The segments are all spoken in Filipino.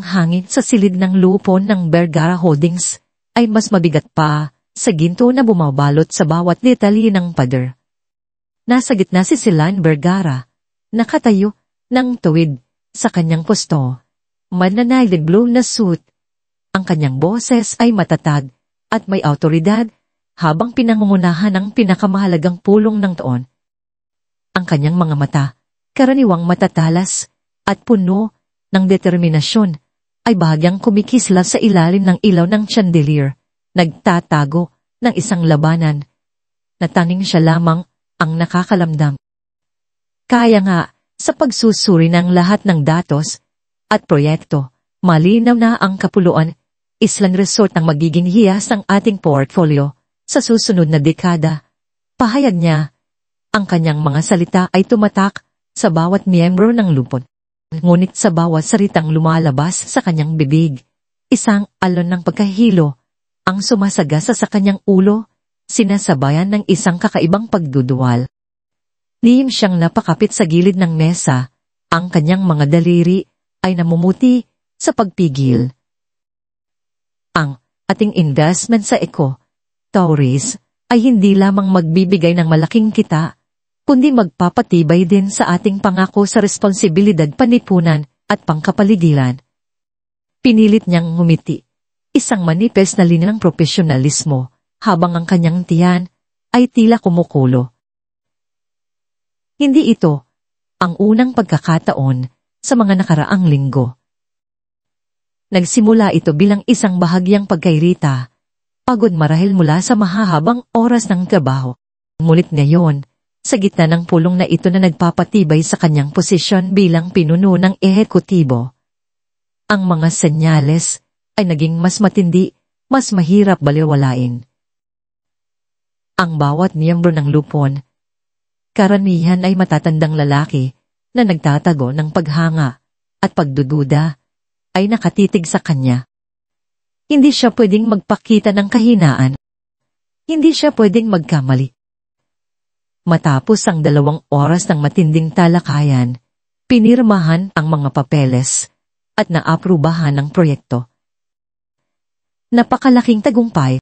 hangin sa silid ng lupon ng Vergara Holdings ay mas mabigat pa sa ginto na bumabalot sa bawat detalye ng pader. Nasa gitna si Celine Vergara, nakatayo ng tuwid sa kanyang posto, mananay blue na suit. Ang kanyang boses ay matatag at may awtoridad habang pinangungunahan ang pinakamahalagang pulong ng taon. Ang kanyang mga mata, karaniwang matatalas at puno ng determinasyon, ay bahagyang kumikisla sa ilalim ng ilaw ng chandelier, nagtatago ng isang labanan na tanging siya lamang ang nakakalamdam. Kaya nga, sa pagsusuri ng lahat ng datos at proyekto, malinaw na ang kapuluan, Island Resort ang magiging hiyas ng ating portfolio sa susunod na dekada. Pahayag niya, ang kanyang mga salita ay tumatak sa bawat miyembro ng lupon. Ngunit sa bawat salitang lumalabas sa kanyang bibig, isang alon ng pagkahilo ang sumasagasa sa kanyang ulo, sinasabayan ng isang kakaibang pagduduwal. Lihim siyang napakapit sa gilid ng mesa, ang kanyang mga daliri ay namumuti sa pagpigil. Ang ating investment sa Eco Tourist ay hindi lamang magbibigay ng malaking kita, kundi magpapatibay din sa ating pangako sa responsibilidad panipunan at pangkapaligiran. Pinilit niyang ngumiti, isang manipes na linya ng profesionalismo, habang ang kanyang tiyan ay tila kumukulo. Hindi ito ang unang pagkakataon sa mga nakaraang linggo. Nagsimula ito bilang isang bahagyang pagkairita, pagod marahil mula sa mahahabang oras ng trabaho. Ngunit ngayon, sa gitna ng pulong na ito na nagpapatibay sa kanyang posisyon bilang pinuno ng ehekutibo, ang mga senyales ay naging mas matindi, mas mahirap baliwalain. Ang bawat miyembro ng lupon, karamihan ay matatandang lalaki na nagtatago ng paghanga at pagdududa, ay nakatitig sa kanya. Hindi siya pwedeng magpakita ng kahinaan. Hindi siya pwedeng magkamali. Matapos ang 2 oras ng matinding talakayan, pinirmahan ang mga papeles at naaprubahan ang proyekto. Napakalaking tagumpay.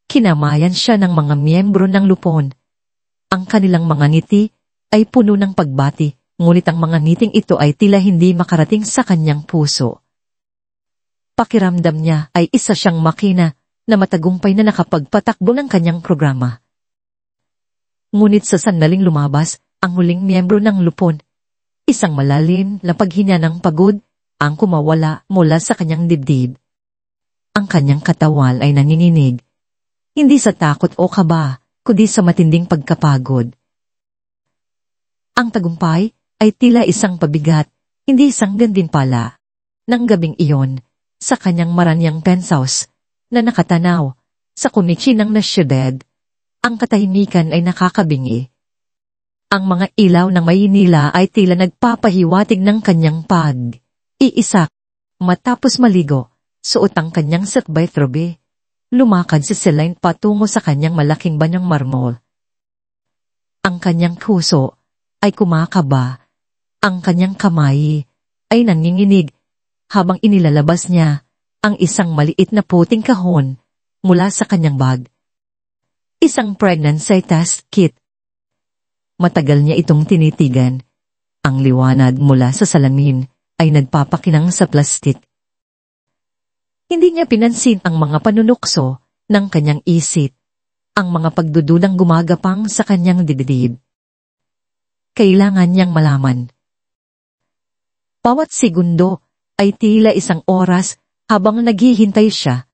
Kinamayan siya ng mga miyembro ng lupon. Ang kanilang mga ngiti ay puno ng pagbati, ngunit ang mga ngiting ito ay tila hindi makarating sa kanyang puso. Pakiramdam niya ay isa siyang makina na matagumpay na nakapagpatakbo ng kanyang programa. Ngunit sa sandaling lumabas ang huling miyembro ng lupon, isang malalim na paghinga ng pagod ang kumawala mula sa kanyang dibdib. Ang kanyang katawan ay nanginginig, hindi sa takot o kaba, kundi sa matinding pagkapagod. Ang tagumpay ay tila isang pabigat, hindi isang gantimpala. Nang gabing iyon, sa kanyang maranyang penthouse na nakatanaw sa kumitsinang na syudad, ang katahimikan ay nakakabingi. Ang mga ilaw ng Maynila ay tila nagpapahiwatig ng kanyang pag-iisak. Matapos maligo, suot ang kanyang sakbaytrobe. Lumakad si Celine patungo sa kanyang malaking banyong marmol. Ang kanyang puso ay kumakaba. Ang kanyang kamay ay nanginginig habang inilalabas niya ang isang maliit na puting kahon mula sa kanyang bag. Isang pregnancy test kit. Matagal niya itong tinitigan. Ang liwanag mula sa salamin ay nagpapakinang sa plastik. Hindi niya pinansin ang mga panunukso ng kanyang isip, ang mga pagdududang gumagapang sa kanyang dibdib. Kailangan niyang malaman. Bawat segundo ay tila isang oras habang naghihintay siya.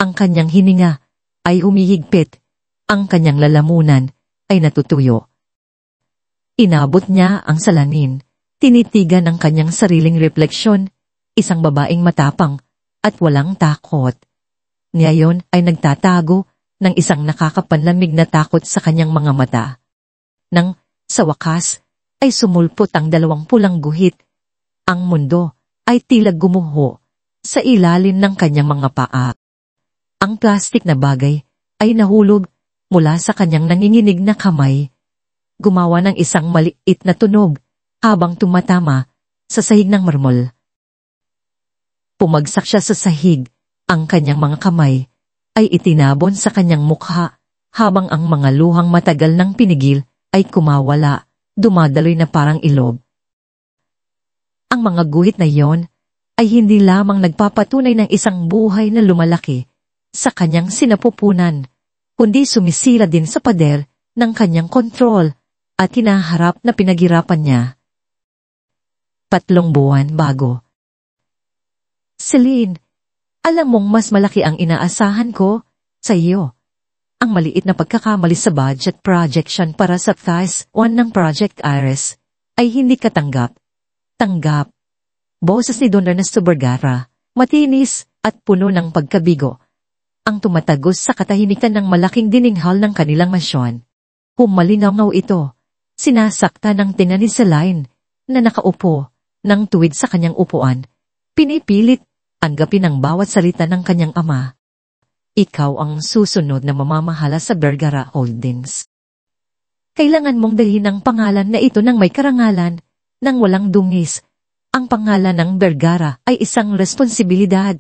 Ang kanyang hininga ay humihigpit, ang kanyang lalamunan ay natutuyo. Inabot niya ang salamin, tinitigan ang kanyang sariling refleksyon, isang babaeng matapang at walang takot. Ngayon ay nagtatago ng isang nakakapanlamig na takot sa kanyang mga mata. Nang sa wakas ay sumulpot ang 2 pulang guhit. Ang mundo ay tila gumuho sa ilalim ng kanyang mga paa. Ang plastik na bagay ay nahulog mula sa kanyang nanginginig na kamay. Gumawa ng isang maliit na tunog habang tumatama sa sahig ng marmol. Pumagsak siya sa sahig, ang kanyang mga kamay ay itinabon sa kanyang mukha, habang ang mga luhang matagal nang pinigil ay kumawala, dumadaloy na parang ilog. Ang mga guhit na iyon ay hindi lamang nagpapatunay ng isang buhay na lumalaki sa kanyang sinapupunan, kundi sumisira din sa pader ng kanyang kontrol at hinaharap na pinaghirapan niya. 3 buwan bago. Celine, alam mong mas malaki ang inaasahan ko sa iyo. Ang maliit na pagkakamali sa budget projection para sa phase 1 ng Project Iris ay hindi katanggap. Tanggap. Boses ni Don Ernesto Vergara, matinis at puno ng pagkabigo, ang tumatagos sa katahimikan ng malaking dininghal ng kanilang mansyon. Humalingaw ito. Sinasakta ng tinga ni Celine na nakaupo ng tuwid sa kanyang upuan. Pinipilit tanggapin ang bawat salita ng kanyang ama. Ikaw ang susunod na mamamahala sa Vergara Holdings. Kailangan mong dalhin ang pangalan na ito ng may karangalan, nang walang dungis. Ang pangalan ng Vergara ay isang responsibilidad.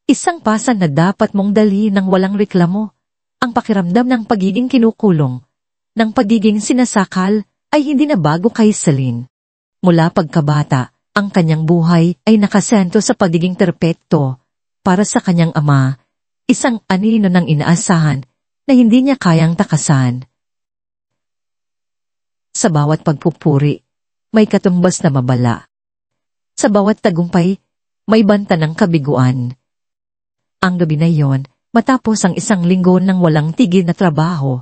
Isang pasan na dapat mong dalhin ng walang reklamo. Ang pakiramdam ng pagiging kinukulong, ng pagiging sinasakal, ay hindi na bago kay Celine. Mula pagkabata, ang kanyang buhay ay nakasento sa pagiging perpekto para sa kanyang ama, isang anino ng inaasahan na hindi niya kayang takasan. Sa bawat pagpupuri, may katumbas na mabala. Sa bawat tagumpay, may banta ng kabiguan. Ang gabi na iyon, matapos ang isang linggo ng walang tigil na trabaho,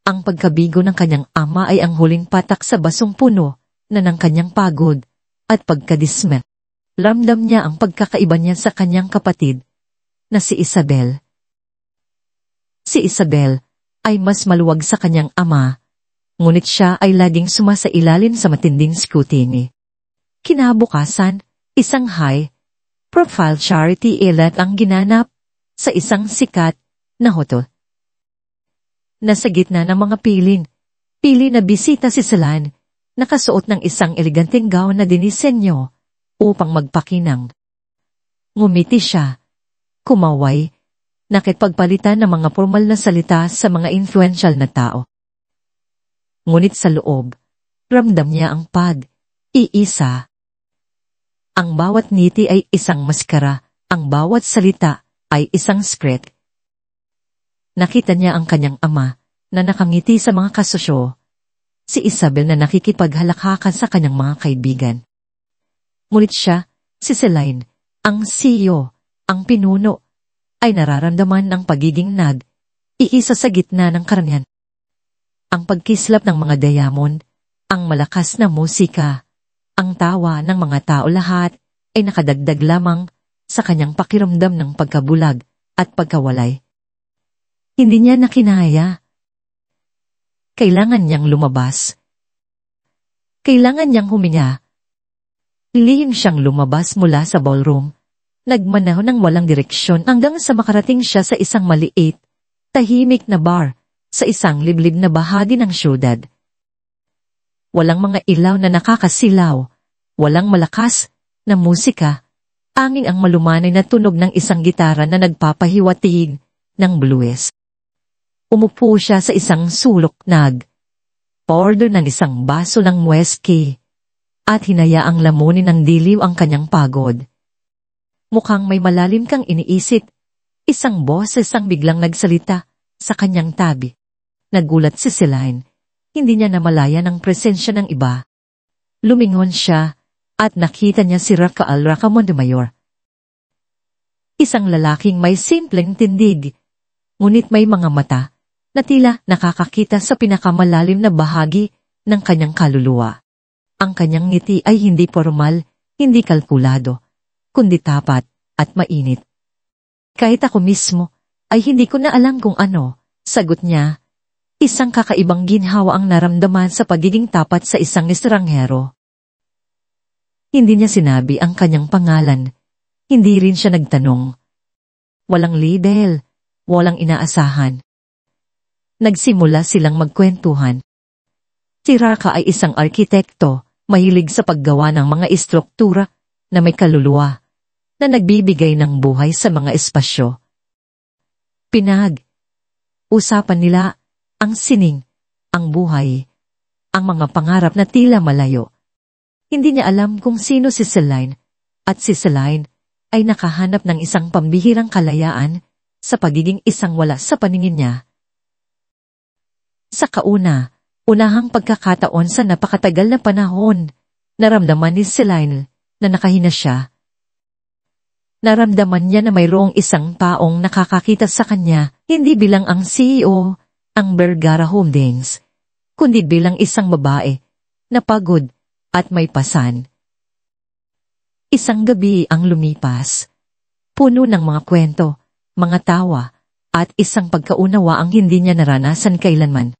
ang pagkabigo ng kanyang ama ay ang huling patak sa basong puno na ng kanyang pagod at pagkadisme. Ramdam niya ang pagkakaiba niya sa kanyang kapatid na si Isabel. Si Isabel ay mas maluwag sa kanyang ama, ngunit siya ay laging sumasailalim sa matinding scrutiny. Kinabukasan, isang high-profile charity event ang ginanap sa isang sikat na hotel. Nasa gitna ng mga pili na bisita si Celine, nakasuot ng isang eleganteng gown na dinisenyo upang magpakinang. Ngumiti siya, kumaway, nakipagpalitan ng mga formal na salita sa mga influential na tao. Ngunit sa loob, ramdam niya ang pag-iisa. Ang bawat ngiti ay isang maskara, ang bawat salita ay isang script. Nakita niya ang kanyang ama na nakangiti sa mga kasosyo, si Isabel na nakikipaghalakhakan sa kanyang mga kaibigan. Ngunit siya, si Celine, ang CEO, ang pinuno, ay nararamdaman ng pagiging iisa sa gitna ng karamihan. Ang pagkislap ng mga diamond, ang malakas na musika, ang tawa ng mga tao, lahat ay nakadagdag lamang sa kanyang pakiramdam ng pagkabulag at pagkawalay. Hindi niya nakinaya. Kailangan niyang lumabas. Kailangan niyang huminga. Lihim siyang lumabas mula sa ballroom. Nagmanaw ng walang direksyon hanggang sa makarating siya sa isang maliit, tahimik na bar sa isang liblib na bahagi ng syudad. Walang mga ilaw na nakakasilaw, walang malakas na musika, angin ang malumanay na tunog ng isang gitara na nagpapahiwatig ng blues. Umupo siya sa isang sulok, order ng isang baso ng whiskey, at hinayaang lamunin ng diliw ang kanyang pagod. Mukhang may malalim kang iniisip, isang boses ang biglang nagsalita sa kanyang tabi. Nagulat si Celine, hindi niya namalayan ang presensya ng iba. Lumingon siya at nakita niya si Rafael Racamon de Mayor. Isang lalaking may simpleng tindig, ngunit may mga mata na tila nakakakita sa pinakamalalim na bahagi ng kanyang kaluluwa. Ang kanyang ngiti ay hindi formal, hindi kalkulado, kundi tapat at mainit. Kahit ako mismo ay hindi ko na alam kung ano, sagot niya. Isang kakaibang ginhawa ang naramdaman sa pagiging tapat sa isang estranghero. Hindi niya sinabi ang kanyang pangalan. Hindi rin siya nagtanong. Walang label, walang inaasahan. Nagsimula silang magkwentuhan. Si Raka ay isang arkitekto, mahilig sa paggawa ng mga istruktura na may kaluluwa. na nagbibigay ng buhay sa mga espasyo. Usapan nila ang sining, ang buhay, ang mga pangarap na tila malayo. Hindi niya alam kung sino si Celine, at si Celine ay nakahanap ng isang pambihirang kalayaan sa pagiging isang wala sa paningin niya. Sa unahang pagkakataon sa napakatagal na panahon, naramdaman ni Celine na nakahina siya. Naramdaman niya na mayroong isang taong nakakakita sa kanya, hindi bilang ang CEO, ang Vergara Holdings, kundi bilang isang babae na pagod at may pasan. Isang gabi ang lumipas, puno ng mga kwento, mga tawa, at isang pagkaunawa ang hindi niya naranasan kailanman.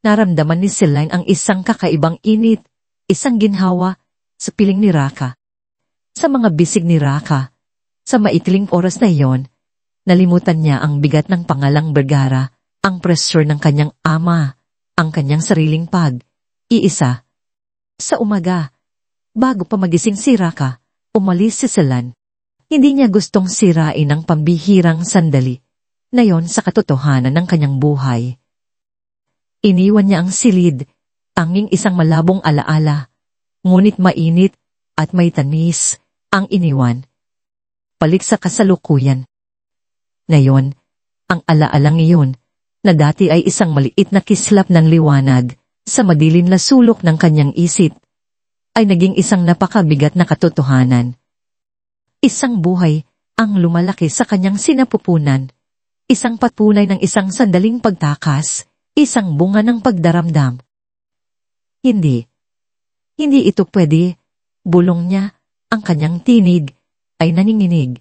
Naramdaman ni Celine ang isang kakaibang init, isang ginhawa sa piling ni Raka. Sa mga bisig ni Raka, sa maitling oras na iyon, nalimutan niya ang bigat ng pangalang Vergara, ang pressure ng kanyang ama, ang kanyang sariling iisa. Sa umaga, bago pa magising si Raka, umalis si Celine. Hindi niya gustong sirain ang pambihirang sandali na yon sa katotohanan ng kanyang buhay. Iniwan niya ang silid, tanging isang malabong alaala, ngunit mainit at may tamis ang iniwan. Balik sa kasalukuyan. Ngayon, ang alaalang iyon, na dati ay isang maliit na kislap ng liwanag sa madilim na sulok ng kanyang isip, ay naging isang napakabigat na katotohanan. Isang buhay ang lumalaki sa kanyang sinapupunan, isang patunay ng isang sandaling pagtakas, isang bunga ng pagdaramdam. Hindi ito pwede, bulong niya, ang kanyang tinig ay naninginig.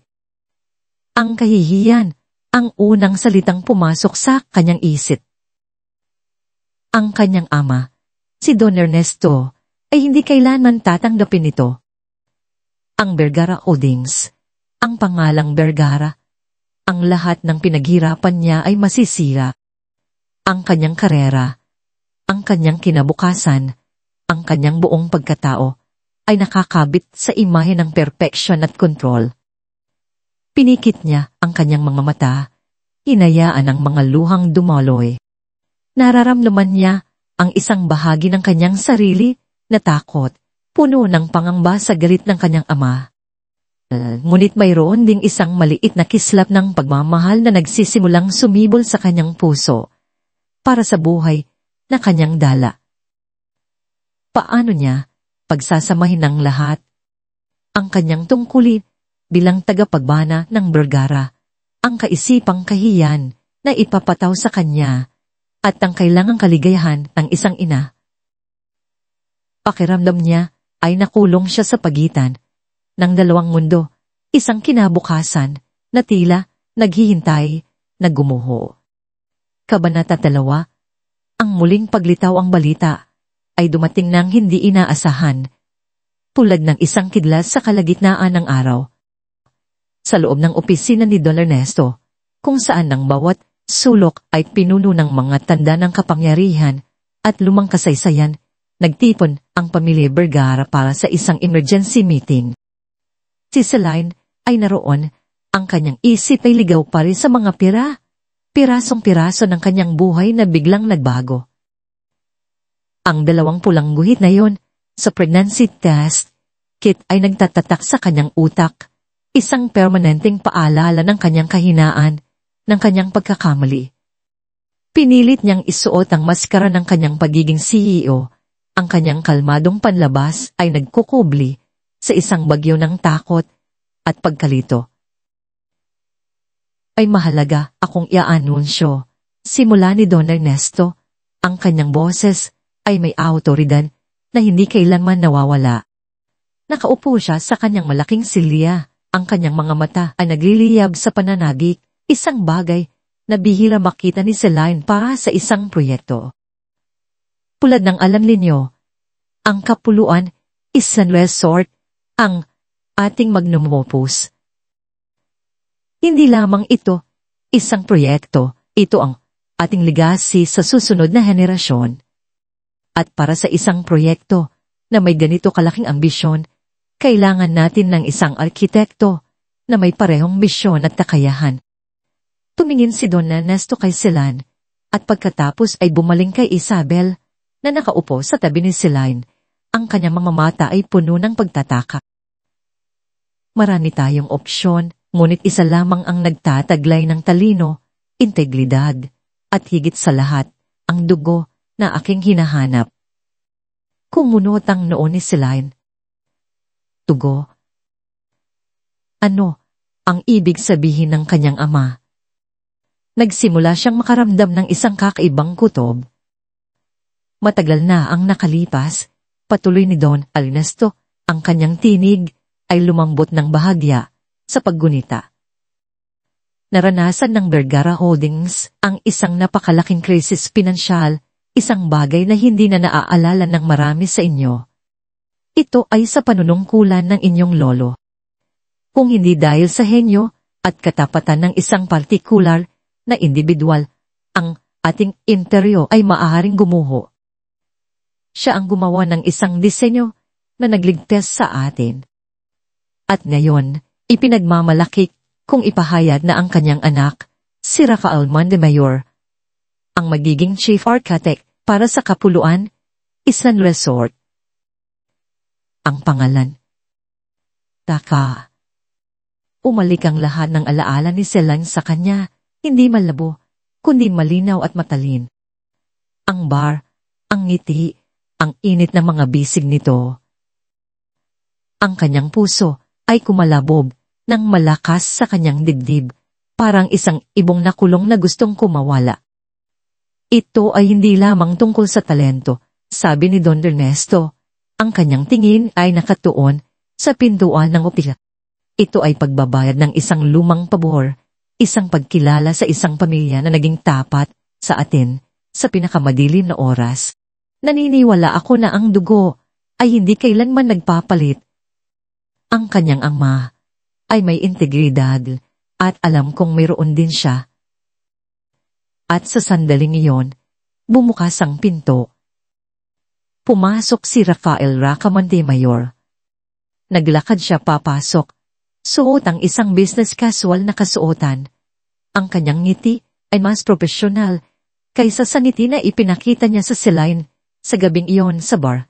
Ang kahihiyan, ang unang salitang pumasok sa kanyang isip. Ang kanyang ama, si Don Ernesto, ay hindi kailanman tatanggapin ito. Ang Vergara Holdings, ang pangalang Vergara, ang lahat ng pinaghirapan niya ay masisira. Ang kanyang karera, ang kanyang kinabukasan, ang kanyang buong pagkatao, ay nakakabit sa imahe ng perpeksyon at kontrol. Pinikit niya ang kanyang mga mata, hinayaan ang mga luhang dumaloy. Nararamdaman niya ang isang bahagi ng kanyang sarili na takot, puno ng pangamba sa galit ng kanyang ama. Ngunit mayroon ding isang maliit na kislap ng pagmamahal na nagsisimulang sumibol sa kanyang puso, para sa buhay na kanyang dala. Paano niya pagsasamahin ng lahat? Ang kanyang tungkulin bilang tagapagbana ng Vergara, ang kaisipang kahiyan na ipapataw sa kanya, at ang kailangang kaligayahan ng isang ina. Pakiramdam niya ay nakulong siya sa pagitan ng dalawang mundo, isang kinabukasan na tila naghihintay na gumuho. Kabanata 2, ang muling paglitaw ang balita ay dumating ng hindi inaasahan, tulad ng isang kidlat sa kalagitnaan ng araw. Sa loob ng opisina ni Don Ernesto, kung saan ang bawat sulok ay pinuno ng mga tanda ng kapangyarihan at lumang kasaysayan, nagtipon ang pamilya Vergara para sa isang emergency meeting. Si Celine ay naroon, ang kanyang isip ay ligaw pa rin sa mga pirasong-piraso ng kanyang buhay na biglang nagbago. Ang 2 pulang guhit na yon, sa pregnancy test kit ay nagtatatak sa kanyang utak, isang permanenteng paalala ng kanyang kahinaan, ng kanyang pagkakamali. Pinilit niyang isuot ang maskara ng kanyang pagiging CEO, ang kanyang kalmadong panlabas ay nagkukubli sa isang bagyo ng takot at pagkalito. Ay mahalaga akong i-anunsyo, simula ni Don Ernesto, ang kanyang boses ay may awtoridad na hindi kailanman nawawala. Nakaupo siya sa kanyang malaking silya, ang kanyang mga mata ay nagliliyab sa pananagik, isang bagay na bihira makita ni Celine para sa isang proyekto. Tulad ng alam ninyo, ang kapuluan, isang resort, ang ating magnum opus. Hindi lamang ito isang proyekto, ito ang ating legacy sa susunod na henerasyon. At para sa isang proyekto na may ganito kalaking ambisyon, Kailangan natin ng isang arkitekto na may parehong misyon at kakayahan. Tumingin si Don Ernesto kay Celine at pagkatapos ay bumaling kay Isabel na nakaupo sa tabi ni Celine. Ang kanyang mga mata ay puno ng pagtataka. Marami tayong opsyon, ngunit isa lamang ang nagtataglay ng talino, integridad, at higit sa lahat, ang dugo na aking hinahanap. Kumunot ang noo ni Celine. Dugo? Ano ang ibig sabihin ng kanyang ama? Nagsimula siyang makaramdam ng isang kakaibang kutob. Matagal na ang nakalipas, patuloy ni Don Ernesto, ang kanyang tinig ay lumambot ng bahagya sa paggunita. Naranasan ng Vergara Holdings ang isang napakalaking krisis pinansyal, isang bagay na hindi na naaalala ng marami sa inyo. Ito ay sa panunungkulan ng inyong lolo. Kung hindi dahil sa henyo at katapatan ng isang partikular na individual, ang ating imperyo ay maaaring gumuho. Siya ang gumawa ng isang disenyo na nagligtas sa atin. At ngayon, ipinagmamalaki kung ipahayag na ang kanyang anak, si Rafael Montemayor, ang magiging chief architect para sa Kapuluan, isang resort. Ang pangalan. Taka. Umalik ang lahat ng alaala ni Celine sa kanya, hindi malabo, kundi malinaw at matalin. Ang bar, ang ngiti, ang init ng mga bisig nito. Ang kanyang puso ay kumalabog ng malakas sa kanyang dibdib, parang isang ibong nakulong na gustong kumawala. Ito ay hindi lamang tungkol sa talento, sabi ni Don Ernesto. Ang kanyang tingin ay nakatuon sa pintuan ng opila. Ito ay pagbabayad ng isang lumang pabor, isang pagkilala sa isang pamilya na naging tapat sa atin sa pinakamadilim na oras. Naniniwala ako na ang dugo ay hindi kailanman nagpapalit. Ang kanyang ama ay may integridad at alam kong mayroon din siya. At sa sandaling iyon, bumukas ang pinto. Pumasok si Rafael Raca Montemayor. Naglakad siya papasok. Suot ang isang business casual na kasuotan. Ang kanyang ngiti ay mas profesional kaysa sa ngiti na ipinakita niya sa Celine sa gabing iyon sa bar.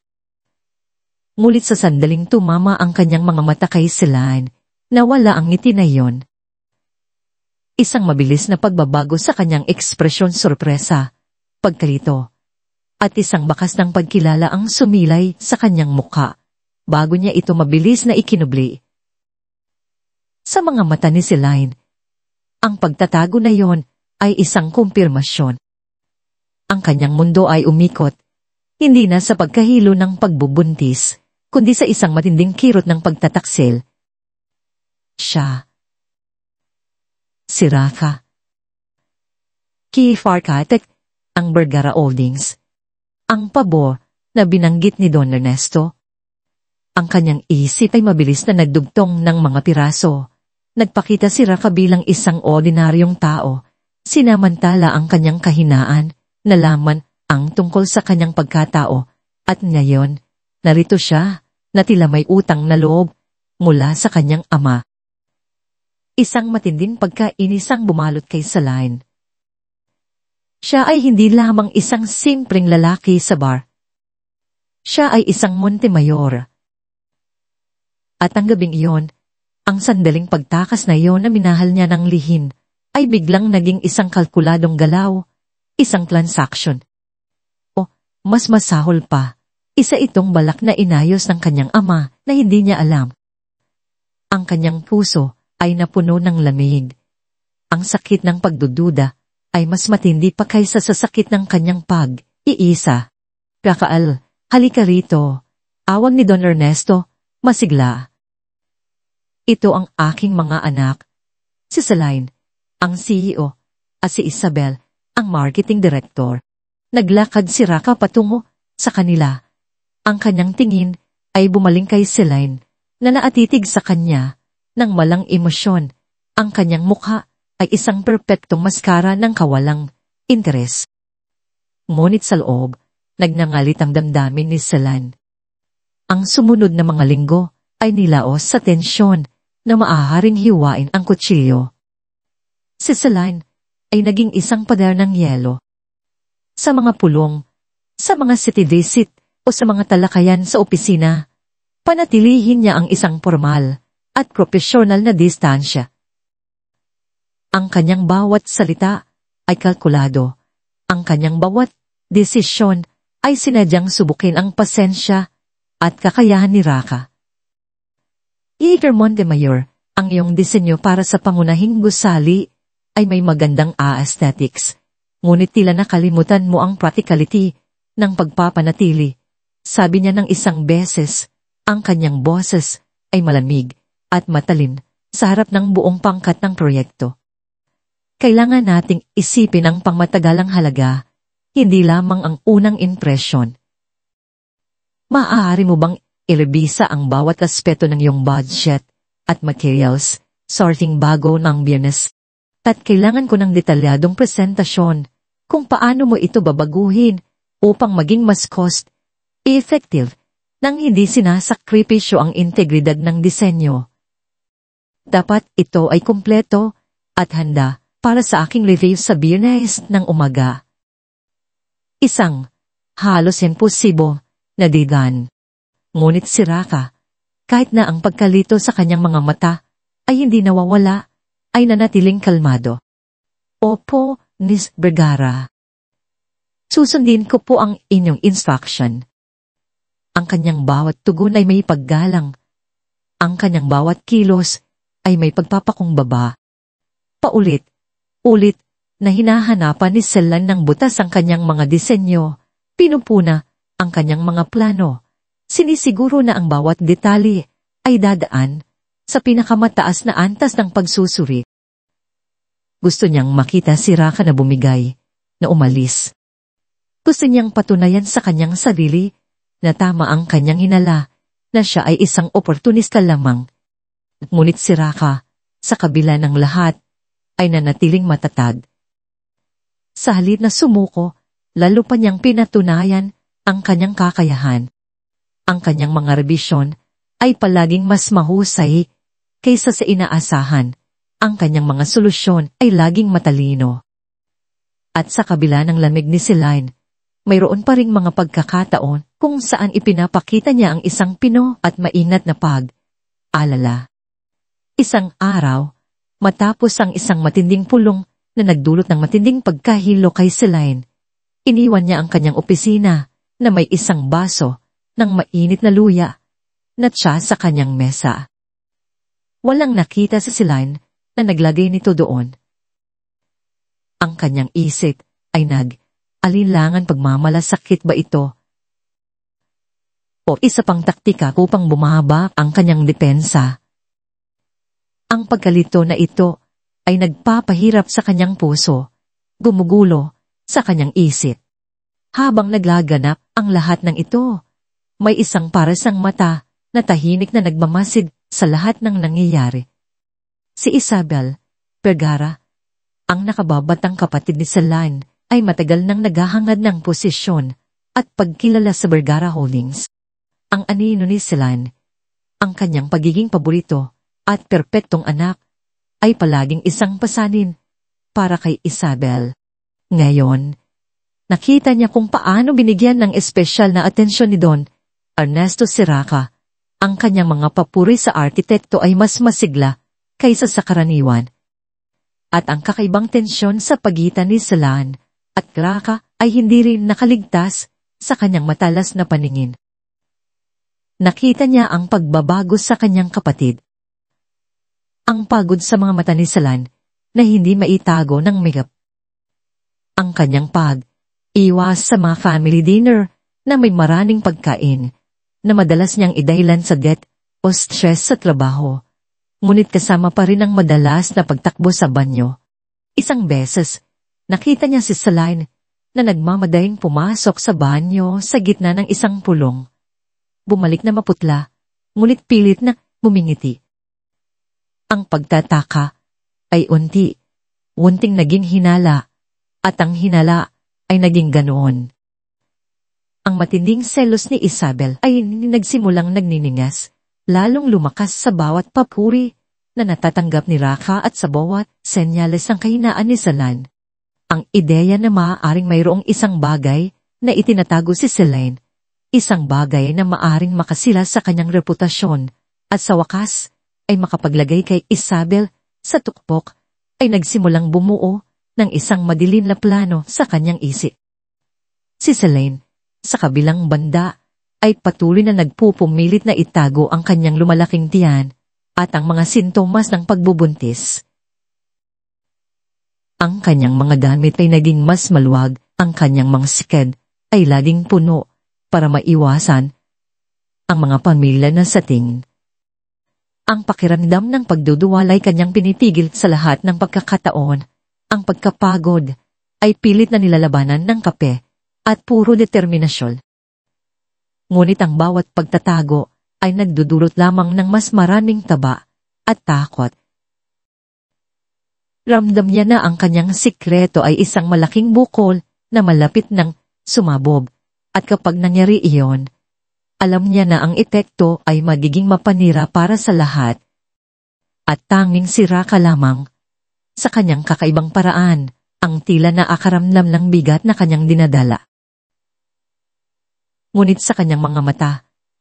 Ngulit sa sandaling tumama ang kanyang mga mata kay Celine, nawala ang ngiti na iyon. Isang mabilis na pagbabago sa kanyang ekspresyon sorpresa, pagkalito, at isang bakas ng pagkilala ang sumilay sa kanyang mukha, bago niya ito mabilis na ikinubli. Sa mga mata ni Celine, ang pagtatago na iyon ay isang kumpirmasyon. Ang kanyang mundo ay umikot, hindi na sa pagkahilo ng pagbubuntis, kundi sa isang matinding kirot ng pagtataksil. Siya. Si Rafa. Chief Architect, ang Vergara Holdings. Ang pabor na binanggit ni Don Ernesto. Ang kanyang isip ay mabilis na nagdugtong ng mga piraso. Nagpakita si Rafa bilang isang ordinaryong tao, sinamantala ang kanyang kahinaan, nalaman ang tungkol sa kanyang pagkatao, at ngayon, narito siya, na tila may utang na loob, mula sa kanyang ama. Isang matinding pagkainis ang bumalot kay Celine. Siya ay hindi lamang isang simpleng lalaki sa bar. Siya ay isang Montemayor. At ang gabing iyon, ang sandaling pagtakas na iyon na minahal niya ng lihin, ay biglang naging isang kalkuladong galaw, isang transaction. O, mas masahol pa, isa itong balak na inayos ng kanyang ama na hindi niya alam. Ang kanyang puso ay napuno ng lamig. Ang sakit ng pagdududa ay mas matindi pa kaysa sa sakit ng kanyang pag-iisa. Rafael, halika rito. Awag ni Don Ernesto, masigla. Ito ang aking mga anak. Si Celine, ang CEO, at si Isabel, ang marketing director. Naglakad si Raca patungo sa kanila. Ang kanyang tingin ay bumaling kay Celine na naatitig sa kanya ng malang emosyon. Ang kanyang mukha ay isang perpektong maskara ng kawalang interes. Ngunit sa loob, nagnangalit ang damdamin ni Celine. Ang sumunod na mga linggo ay nilaos sa tensyon na maaaring hiwain ang kutsilyo. Si Celine ay naging isang pader ng yelo. Sa mga pulong, sa mga city visit o sa mga talakayan sa opisina, panatilihin niya ang isang formal at profesional na distansya. Ang kanyang bawat salita ay kalkulado. Ang kanyang bawat desisyon ay sinadyang subukin ang pasensya at kakayahan ni Raka. Igor Montemayor, ang iyong disenyo para sa pangunahing gusali ay may magandang aesthetics, ngunit tila nakalimutan mo ang practicality ng pagpapanatili. Sabi niya ng isang beses, ang kanyang boses ay malamig at matalim sa harap ng buong pangkat ng proyekto. Kailangan nating isipin ang pangmatagalang halaga, hindi lamang ang unang impresyon. Maaari mo bang irebisa ang bawat aspeto ng iyong budget at materials, sorting bago ng Biyernes? At kailangan ko ng detalyadong presentasyon kung paano mo ito babaguhin upang maging mas cost-effective nang hindi sinasakripisyo ang integridad ng disenyo. Dapat ito ay kumpleto at handa para sa aking review sa Biyernes ng umaga. Isang halos imposibo na digan. Ngunit si Raka, kahit na ang pagkalito sa kanyang mga mata ay hindi nawawala, ay nanatiling kalmado. Opo, Miss Vergara. Susundin ko po ang inyong instruction. Ang kanyang bawat tugon ay may paggalang. Ang kanyang bawat kilos ay may pagpapakumbaba. Paulit-ulit na hinahanapan ni Celine ng butas ang kanyang mga disenyo, pinupuna ang kanyang mga plano. Sinisiguro na ang bawat detalye ay dadaan sa pinakamataas na antas ng pagsusuri. Gusto niyang makita si Raka na bumigay, na umalis. Gusto niyang patunayan sa kanyang sarili na tama ang kanyang hinala, na siya ay isang oportunista lamang. Ngunit si Raka, sa kabila ng lahat, ay nanatiling matatag. Sa halip na sumuko, lalo pa niyang pinatunayan ang kanyang kakayahan. Ang kanyang mga rebisyon ay palaging mas mahusay kaysa sa inaasahan. Ang kanyang mga solusyon ay laging matalino. At sa kabila ng lamig ni Celine, mayroon pa ring mga pagkakataon kung saan ipinapakita niya ang isang pino at maingat na pag-alala. Isang araw, matapos ang isang matinding pulong na nagdulot ng matinding pagkahilo kay Celine, iniwan niya ang kanyang opisina na may isang baso ng mainit na luya na tsa sa kanyang mesa. Walang nakita si Celine na naglagay nito doon. Ang kanyang isip ay nag-alinlangan pagmamalasakit ba ito o isa pang taktika upang bumaba ang kanyang depensa. Ang pagkalito na ito ay nagpapahirap sa kanyang puso, gumugulo sa kanyang isip. Habang naglaganap ang lahat ng ito, may isang parasang mata na tahimik na nagmamasid sa lahat ng nangyayari. Si Isabel Vergara, ang nakababatang kapatid ni Celine, ay matagal nang naghahangad ng posisyon at pagkilala sa Vergara Holdings. Ang anino ni Celine, ang kanyang pagiging paborito at perpektong anak, ay palaging isang pasanin para kay Isabel. Ngayon, nakita niya kung paano binigyan ng espesyal na atensyon ni Don Ernesto Siraca. Ang kanyang mga papuri sa arkitekto ay mas masigla kaysa sa karaniwan. At ang kakaibang tensyon sa pagitan ni Celine at Raka ay hindi rin nakaligtas sa kanyang matalas na paningin. Nakita niya ang pagbabago sa kanyang kapatid. Ang pagod sa mga mata ni Celine na hindi maitago ng makeup. Ang kanyang pag-iwas sa mga family dinner na may maraming pagkain na madalas niyang idahilan sa debt o stress sa trabaho. Ngunit kasama pa rin ang madalas na pagtakbo sa banyo. Isang beses, nakita niya si Celine na nagmamadahing pumasok sa banyo sa gitna ng isang pulong. Bumalik na maputla, ngunit pilit na bumingiti. Ang pagtataka ay unting naging hinala, at ang hinala ay naging ganoon. Ang matinding selos ni Isabel ay nagsimulang nagniningas, lalong lumakas sa bawat papuri na natatanggap ni Raka at sa bawat senyales ng kahinaan ni Selene. Ang ideya na maaaring mayroong isang bagay na itinatago si Selene, isang bagay na maaaring makasila sa kanyang reputasyon at sa wakas ay makapaglagay kay Isabel sa tukpok ay nagsimulang bumuo ng isang madilim na plano sa kanyang isip. Si Selene, sa kabilang banda, ay patuloy na nagpupumilit na itago ang kanyang lumalaking tiyan at ang mga sintomas ng pagbubuntis. Ang kanyang mga gamit ay naging mas maluwag, ang kanyang mga sked ay laging puno para maiwasan ang mga pamilya na sating. Ang pakiramdam ng pagduduwal ay kanyang pinitigil sa lahat ng pagkakataon. Ang pagkapagod ay pilit na nilalabanan ng kape at puro determinasyon. Ngunit ang bawat pagtatago ay nagdudulot lamang ng mas maraming taba at takot. Ramdam niya na ang kanyang sikreto ay isang malaking bukol na malapit ng sumabob, at kapag nangyari iyon, alam niya na ang epekto ay magiging mapanira para sa lahat. At tanging si Raka lamang, sa kanyang kakaibang paraan, ang tila na akaramdam ng bigat na kanyang dinadala. Ngunit sa kanyang mga mata,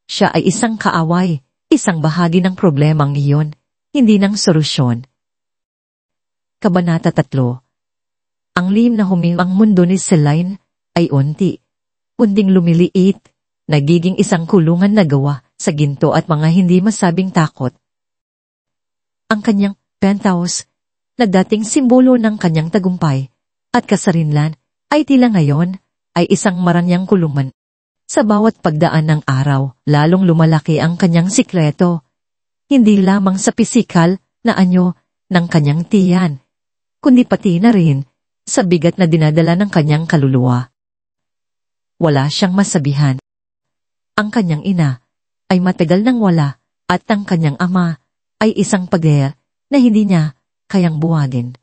siya ay isang kaaway, isang bahagi ng problemang iyon, hindi ng solusyon. Kabanata 3. Ang lihim na humimang mundo ni Selene ay unti-unting lumiliit, nagiging isang kulungan na gawa sa ginto at mga hindi masabing takot. Ang kanyang penthouse, na dating simbolo ng kanyang tagumpay at kasarinlan, ay tila ngayon ay isang maranyang kulungan. Sa bawat pagdaan ng araw, lalong lumalaki ang kanyang sikreto, hindi lamang sa pisikal na anyo ng kanyang tiyan, kundi pati na rin sa bigat na dinadala ng kanyang kaluluwa. Wala siyang masabihan. Ang kanyang ina ay matagal nang wala at ang kanyang ama ay isang pader na hindi niya kayang buwagin.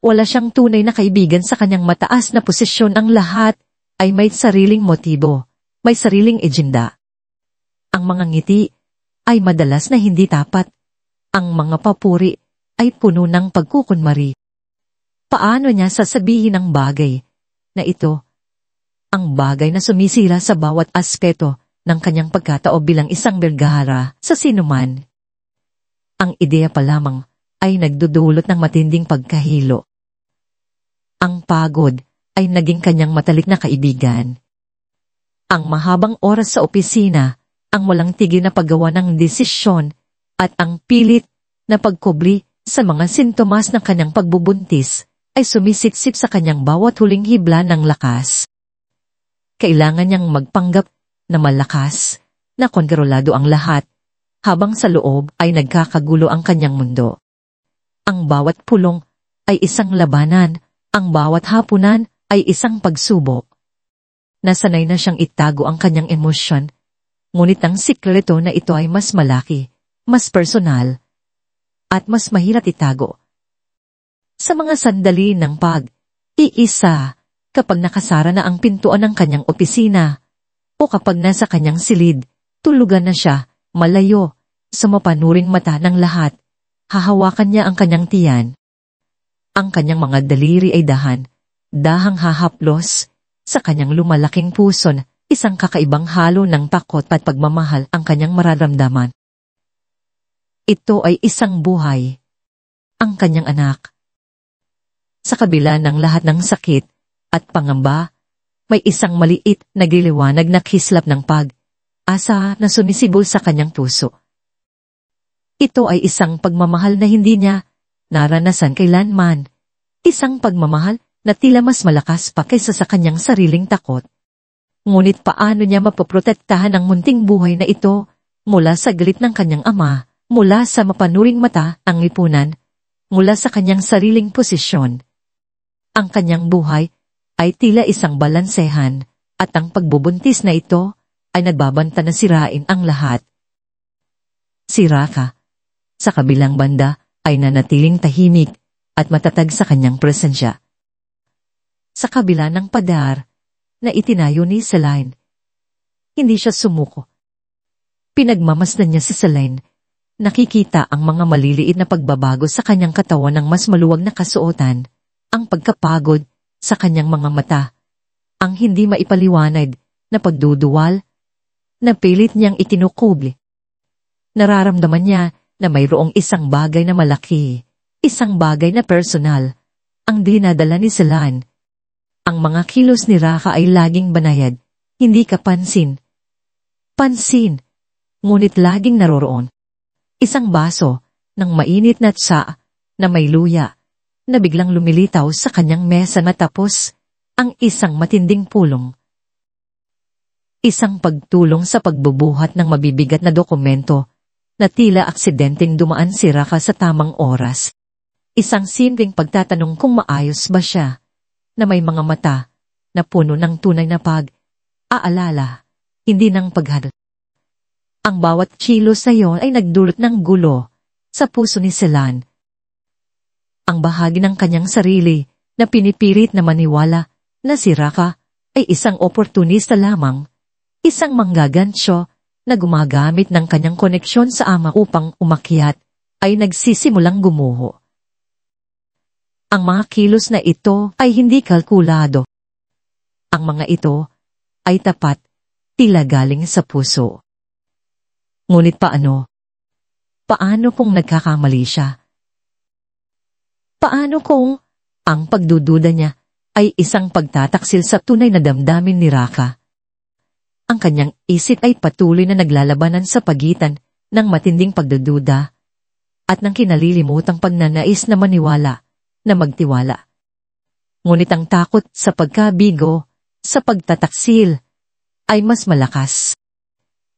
Wala siyang tunay na kaibigan sa kanyang mataas na posisyon. Ang lahat ay may sariling motibo, may sariling ejenda. Ang mga ngiti ay madalas na hindi tapat. Ang mga papuri ay puno ng pagkukunwari. Paano niya sasabihin ang bagay na ito, ang bagay na sumisira sa bawat aspeto ng kanyang pagkatao bilang isang bergahara sa sinuman? Ang ideya pa lamang ay nagdudulot ng matinding pagkahilo. Ang pagod ay naging kanyang matalik na kaibigan. Ang mahabang oras sa opisina, ang walang tigil na paggawa ng desisyon, at ang pilit na pagkubli sa mga sintomas ng kanyang pagbubuntis ay sumisipsip sa kanyang bawat huling hibla ng lakas. Kailangan niyang magpanggap na malakas, na kontrolado ang lahat, habang sa loob ay nagkakagulo ang kanyang mundo. Ang bawat pulong ay isang labanan, ang bawat hapunan ay isang pagsubok. Nasanay na siyang itago ang kanyang emosyon, ngunit ang sikreto na ito ay mas malaki, mas personal, at mas mahirap itago. Sa mga sandali ng pag-iisa, kapag nakasara na ang pintuan ng kanyang opisina, o kapag nasa kanyang silid, tulugan na siya, malayo, sa mapanuring mata ng lahat, hahawakan niya ang kanyang tiyan. Ang kanyang mga daliri ay dahang hahaplos, sa kanyang lumalaking puso, isang kakaibang halo ng takot at pagmamahal ang kanyang mararamdaman. Ito ay isang buhay. Ang kanyang anak. Sa kabila ng lahat ng sakit at pangamba, may isang maliit na giliwanag na kislap ng pag-asa na sumisibol sa kanyang puso. Ito ay isang pagmamahal na hindi niya naranasan kailanman. Isang pagmamahal na tila mas malakas pa kaysa sa kanyang sariling takot. Ngunit paano niya mapoprotektahan ang munting buhay na ito mula sa galit ng kanyang ama, mula sa mapanuring mata ang lipunan, mula sa kanyang sariling posisyon? Ang kanyang buhay ay tila isang balansehan, at ang pagbubuntis na ito ay nagbabanta na sirain ang lahat. Si Raka, sa kabilang banda, ay nanatiling tahimik at matatag sa kanyang presensya. Sa kabila ng pader na itinayo ni Selene, hindi siya sumuko. Pinagmamasdan niya si Celine. Nakikita ang mga maliliit na pagbabago sa kanyang katawan ng mas maluwag na kasuotan, ang pagkapagod sa kanyang mga mata, ang hindi maipaliwanag na pagduduwal na pilit niyang ikinukubli. Nararamdaman niya na mayroong isang bagay na malaki, isang bagay na personal, ang dinadala ni Celine. Ang mga kilos ni Raka ay laging banayad, hindi kapansin. Pansin, ngunit laging naroroon. Isang baso ng mainit na tsa na may luya na biglang lumilitaw sa kanyang mesa matapos ang isang matinding pulong. Isang pagtulong sa pagbubuhat ng mabibigat na dokumento na tila aksidenteng dumaan si Raka sa tamang oras. Isang simpleng pagtatanong kung maayos ba siya, na may mga mata na puno ng tunay na pag-aalala, hindi ng paghadal. Ang bawat kilos na yon ay nagdulot ng gulo sa puso ni Celine. Ang bahagi ng kanyang sarili na pinipilit na maniwala na si Raka ay isang oportunista lamang, isang manggagansyo na gumagamit ng kanyang koneksyon sa ama upang umakyat, ay nagsisimulang gumuho. Ang mga kilos na ito ay hindi kalkulado. Ang mga ito ay tapat, tila galing sa puso. Ngunit paano? Paano kung nagkakamali siya? Paano kung ang pagdududa niya ay isang pagtataksil sa tunay na damdamin ni Raka? Ang kanyang isip ay patuloy na naglalabanan sa pagitan ng matinding pagdududa at ng kinalilimutang pagnanais na maniwala, na magtiwala. Ngunit ang takot sa pagkabigo, sa pagtataksil, ay mas malakas.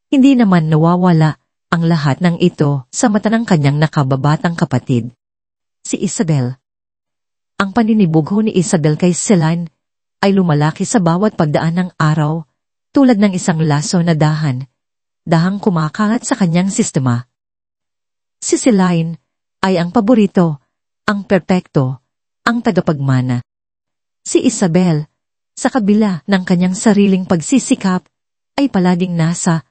Hindi naman nawawala ang lahat ng ito sa mata ng kanyang nakababatang kapatid, si Isabel. Ang paninibugho ni Isabel kay Celine ay lumalaki sa bawat pagdaan ng araw, tulad ng isang laso na dahang kumakalat sa kanyang sistema. Si Celine ay ang paborito, ang perpekto, ang tagapagmana. Si Isabel, sa kabila ng kanyang sariling pagsisikap, ay palaging nasa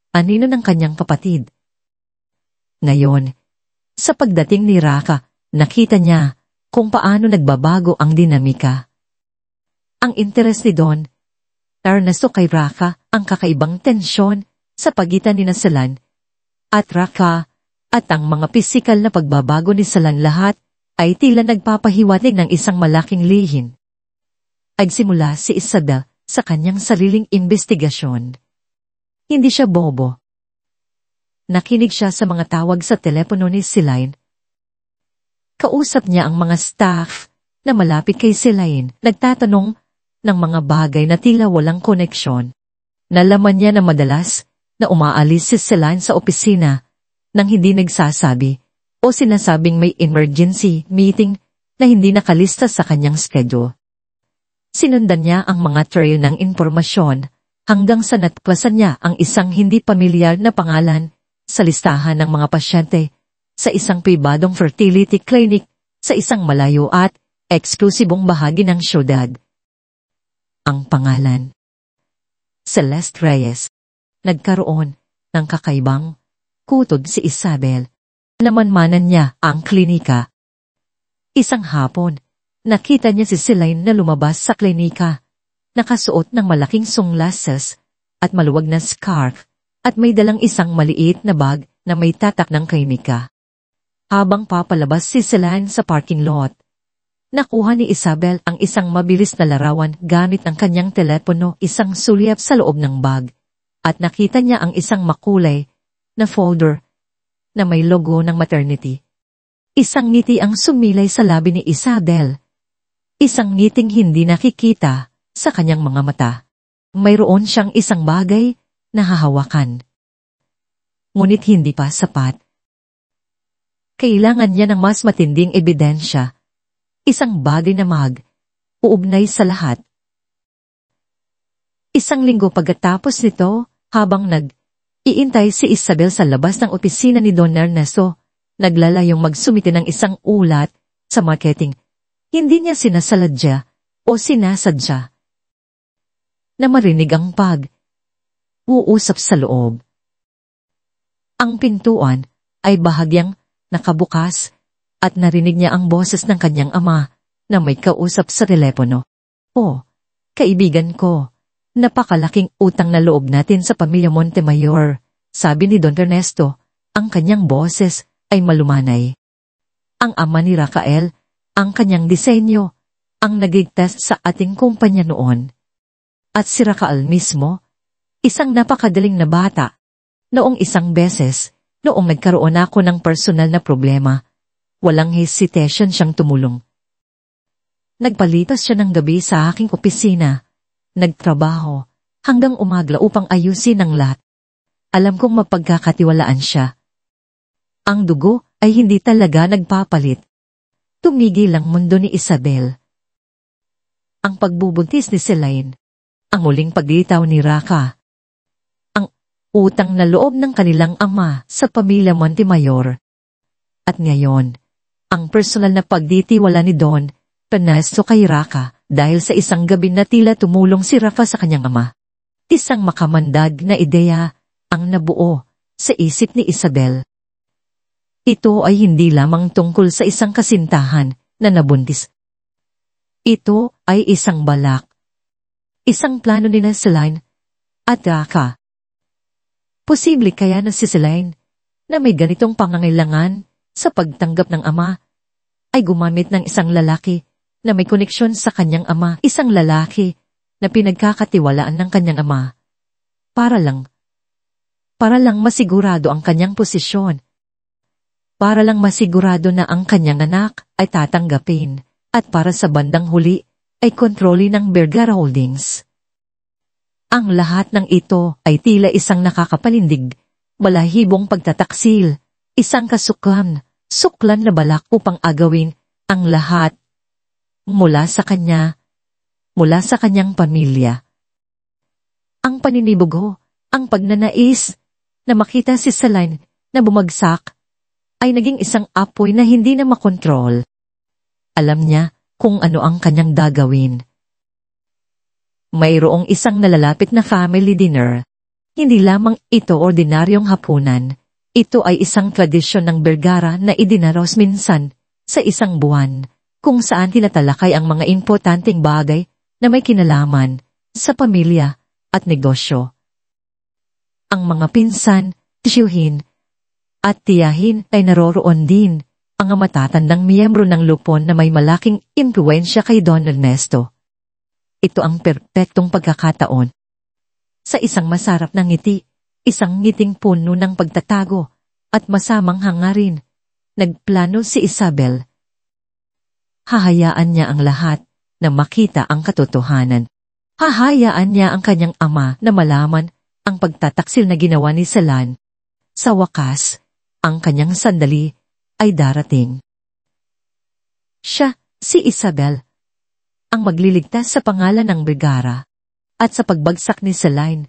anino ng kanyang kapatid. Ngayon, sa pagdating ni Raka, nakita niya kung paano nagbabago ang dinamika. Ang interes ni Don Ernesto kay Raka, ang kakaibang tensyon sa pagitan ni Celine at Raka, at ang mga pisikal na pagbabago ni Celine, lahat ay tila nagpapahiwatig ng isang malaking lihim. Nagsimula si Isabel sa kanyang sariling investigasyon. Hindi siya bobo. Nakinig siya sa mga tawag sa telepono ni Celine. Kausap niya ang mga staff na malapit kay Celine, nagtatanong ng mga bagay na tila walang koneksyon. Nalaman niya na madalas na umaalis si Celine sa opisina nang hindi nagsasabi o sinasabing may emergency meeting na hindi nakalista sa kanyang schedule. Sinundan niya ang mga trail ng impormasyon hanggang sa natklasan niya ang isang hindi pamilyar na pangalan sa listahan ng mga pasyente sa isang pribadong fertility clinic sa isang malayo at eksklusibong bahagi ng syudad. Ang pangalan, Celeste Reyes. Nagkaroon ng kakaibang kutod si Isabel. Namanmanan niya ang klinika. Isang hapon, nakita niya si Celine na lumabas sa klinika, nakasuot ng malaking sunglasses at maluwag na scarf at may dalang isang maliit na bag na may tatak ng klinika. Habang papalabas si Celine sa parking lot, nakuha ni Isabel ang isang mabilis na larawan gamit ang kanyang telepono, isang sulyap sa loob ng bag, at nakita niya ang isang makulay na folder na may logo ng maternity. Isang ngiti ang sumilay sa labi ni Isabel. Isang ngiting hindi nakikita sa kanyang mga mata. Mayroon siyang isang bagay na hahawakan. Ngunit hindi pa sapat. Kailangan niya ng mas matinding ebidensya. Isang bagay na uugnay sa lahat. Isang linggo pagkatapos nito, habang iintay si Isabel sa labas ng opisina ni Don Ernesto, naglalayong magsumite ng isang ulat sa marketing. Hindi niya sinasaladya o sinasadya na marinig ang uusap sa loob. Ang pintuan ay bahagyang nakabukas at narinig niya ang boses ng kanyang ama na may kausap sa telepono. "Oh, kaibigan ko, napakalaking utang na loob natin sa pamilya Montemayor," sabi ni Don Ernesto. Ang kanyang boses ay malumanay. Ang ama ni Rafael, ang kanyang disenyo, ang nagigtas sa ating kumpanya noon. At si Rafael mismo, isang napakadaling na bata. Noong isang beses, noong nagkaroon ako ng personal na problema, walang hesitation siyang tumulong. Nagpalipas siya ng gabi sa aking opisina, nagtrabaho, hanggang umaga upang ayusin ang lahat. Alam kong mapagkakatiwalaan siya. Ang dugo ay hindi talaga nagpapalit. Tumigil ang mundo ni Isabel. Ang pagbubuntis ni Celine, ang muling paglitaw ni Raka, ang utang na loob ng kanilang ama sa pamilya Montemayor. At ngayon, ang personal na pagditiwala ni Don Ernesto kay Raka dahil sa isang gabi na tila tumulong si Raka sa kanyang ama. Isang makamandag na ideya ang nabuo sa isip ni Isabel. Ito ay hindi lamang tungkol sa isang kasintahan na nabuntis. Ito ay isang balak. Isang plano ni Celine at Raka. Posible kaya na si Celine, na may ganitong pangangailangan sa pagtanggap ng ama, ay gumamit ng isang lalaki na may koneksyon sa kanyang ama, isang lalaki na pinagkakatiwalaan ng kanyang ama, para lang masigurado ang kanyang posisyon, para lang masigurado na ang kanyang anak ay tatanggapin, at para sa bandang huli ay kontrolin ng Vergara Holdings. Ang lahat ng ito ay tila isang nakakapalindig, balahibong pagtataksil, isang suklan na balak upang agawin ang lahat mula sa kanyang pamilya. Ang paninibugo, ang pagnanais na makita si Celine na bumagsak ay naging isang apoy na hindi na makontrol. Alam niya kung ano ang kanyang gagawin. Mayroong isang nalalapit na family dinner. Hindi lamang ito ordinaryong hapunan. Ito ay isang tradisyon ng Vergara na idinaros minsan sa isang buwan, kung saan tinatalakay ang mga importanteng bagay na may kinalaman sa pamilya at negosyo. Ang mga pinsan, tiyuhin, at tiyahin ay naroroon din, ang matatandang miyembro ng lupon na may malaking impluwensya kay Don Ernesto. Ito ang perpektong pagkakataon. Sa isang masarap na ngiti, isang ngiting puno ng pagtatago at masamang hangarin, nagplano si Isabel. Hahayaan niya ang lahat na makita ang katotohanan. Hahayaan niya ang kanyang ama na malaman ang pagtataksil na ginawa ni Celine. Sa wakas, ang kanyang sandali ay darating. Siya, si Isabel, ang magliligtas sa pangalan ng Vergara, at sa pagbagsak ni Celine,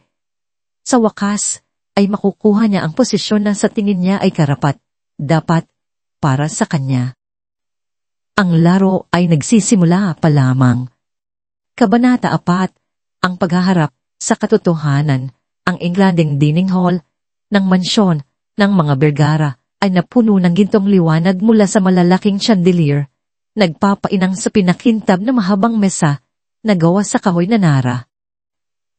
sa wakas ay makukuha niya ang posisyon na sa tingin niya ay karapat, dapat, para sa kanya. Ang laro ay nagsisimula pa lamang. Kabanata 4, ang paghaharap sa katotohanan. Ang Englanding dining hall ng mansyon ng mga Vergara ay napuno ng gintong liwanag mula sa malalaking chandelier, nagpapainang sa pinakintab na mahabang mesa na gawa sa kahoy na nara.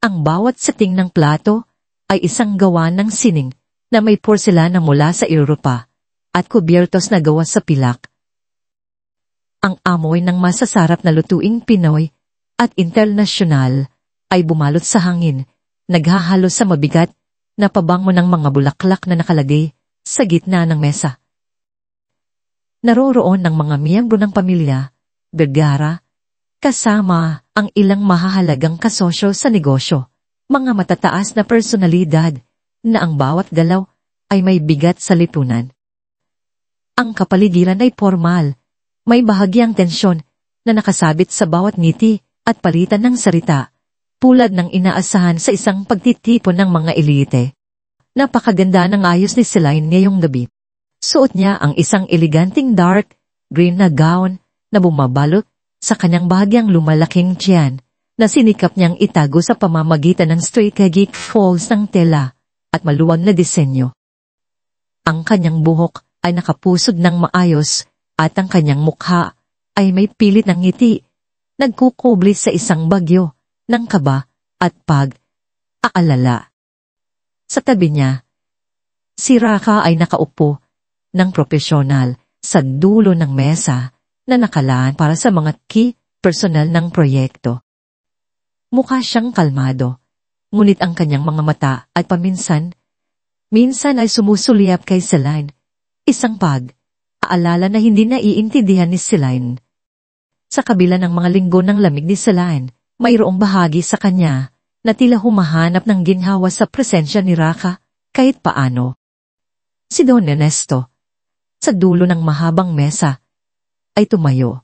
Ang bawat setting ng plato ay isang gawa ng sining na may porselana mula sa Europa at kubyertos na gawa sa pilak. Ang amoy ng masasarap na lutuing Pinoy at internasyonal ay bumalot sa hangin, naghahalo sa mabigat na pabango ng mga bulaklak na nakalagay sa gitna ng mesa. Naroroon ng mga miyembro ng pamilya, Vergara, kasama ang ilang mahahalagang kasosyo sa negosyo, mga matataas na personalidad na ang bawat galaw ay may bigat sa lipunan. Ang kapaligiran ay formal, may bahagyang tensyon na nakasabit sa bawat ngiti at palitan ng salita, tulad ng inaasahan sa isang pagtitipon ng mga elite. Napakaganda ng ayos ni Celine ngayong gabi. Suot niya ang isang eleganting dark green na gown na bumabalot sa kanyang bahagyang lumalaking tiyan na sinikap niyang itago sa pamamagitan ng strategic folds ng tela at maluwag na disenyo. Ang kanyang buhok ay nakapusod ng maayos at ang kanyang mukha ay may pilit ng ngiti, nagkukubli sa isang bagyo ng kaba at pag-aalala. Sa tabi niya, si Raka ay nakaupo ng propesyonal sa dulo ng mesa na nakalaan para sa mga key personal ng proyekto. Mukha siyang kalmado, ngunit ang kanyang mga mata ay minsan ay sumusulyap kay Celine, isang pag-aalala na hindi naiintindihan ni Celine. Sa kabila ng mga linggo ng lamig ni Celine, mayroong bahagi sa kanya na tila humahanap ng ginhawa sa presensya ni Raka kahit paano. Si Don Ernesto, sa dulo ng mahabang mesa, ay tumayo.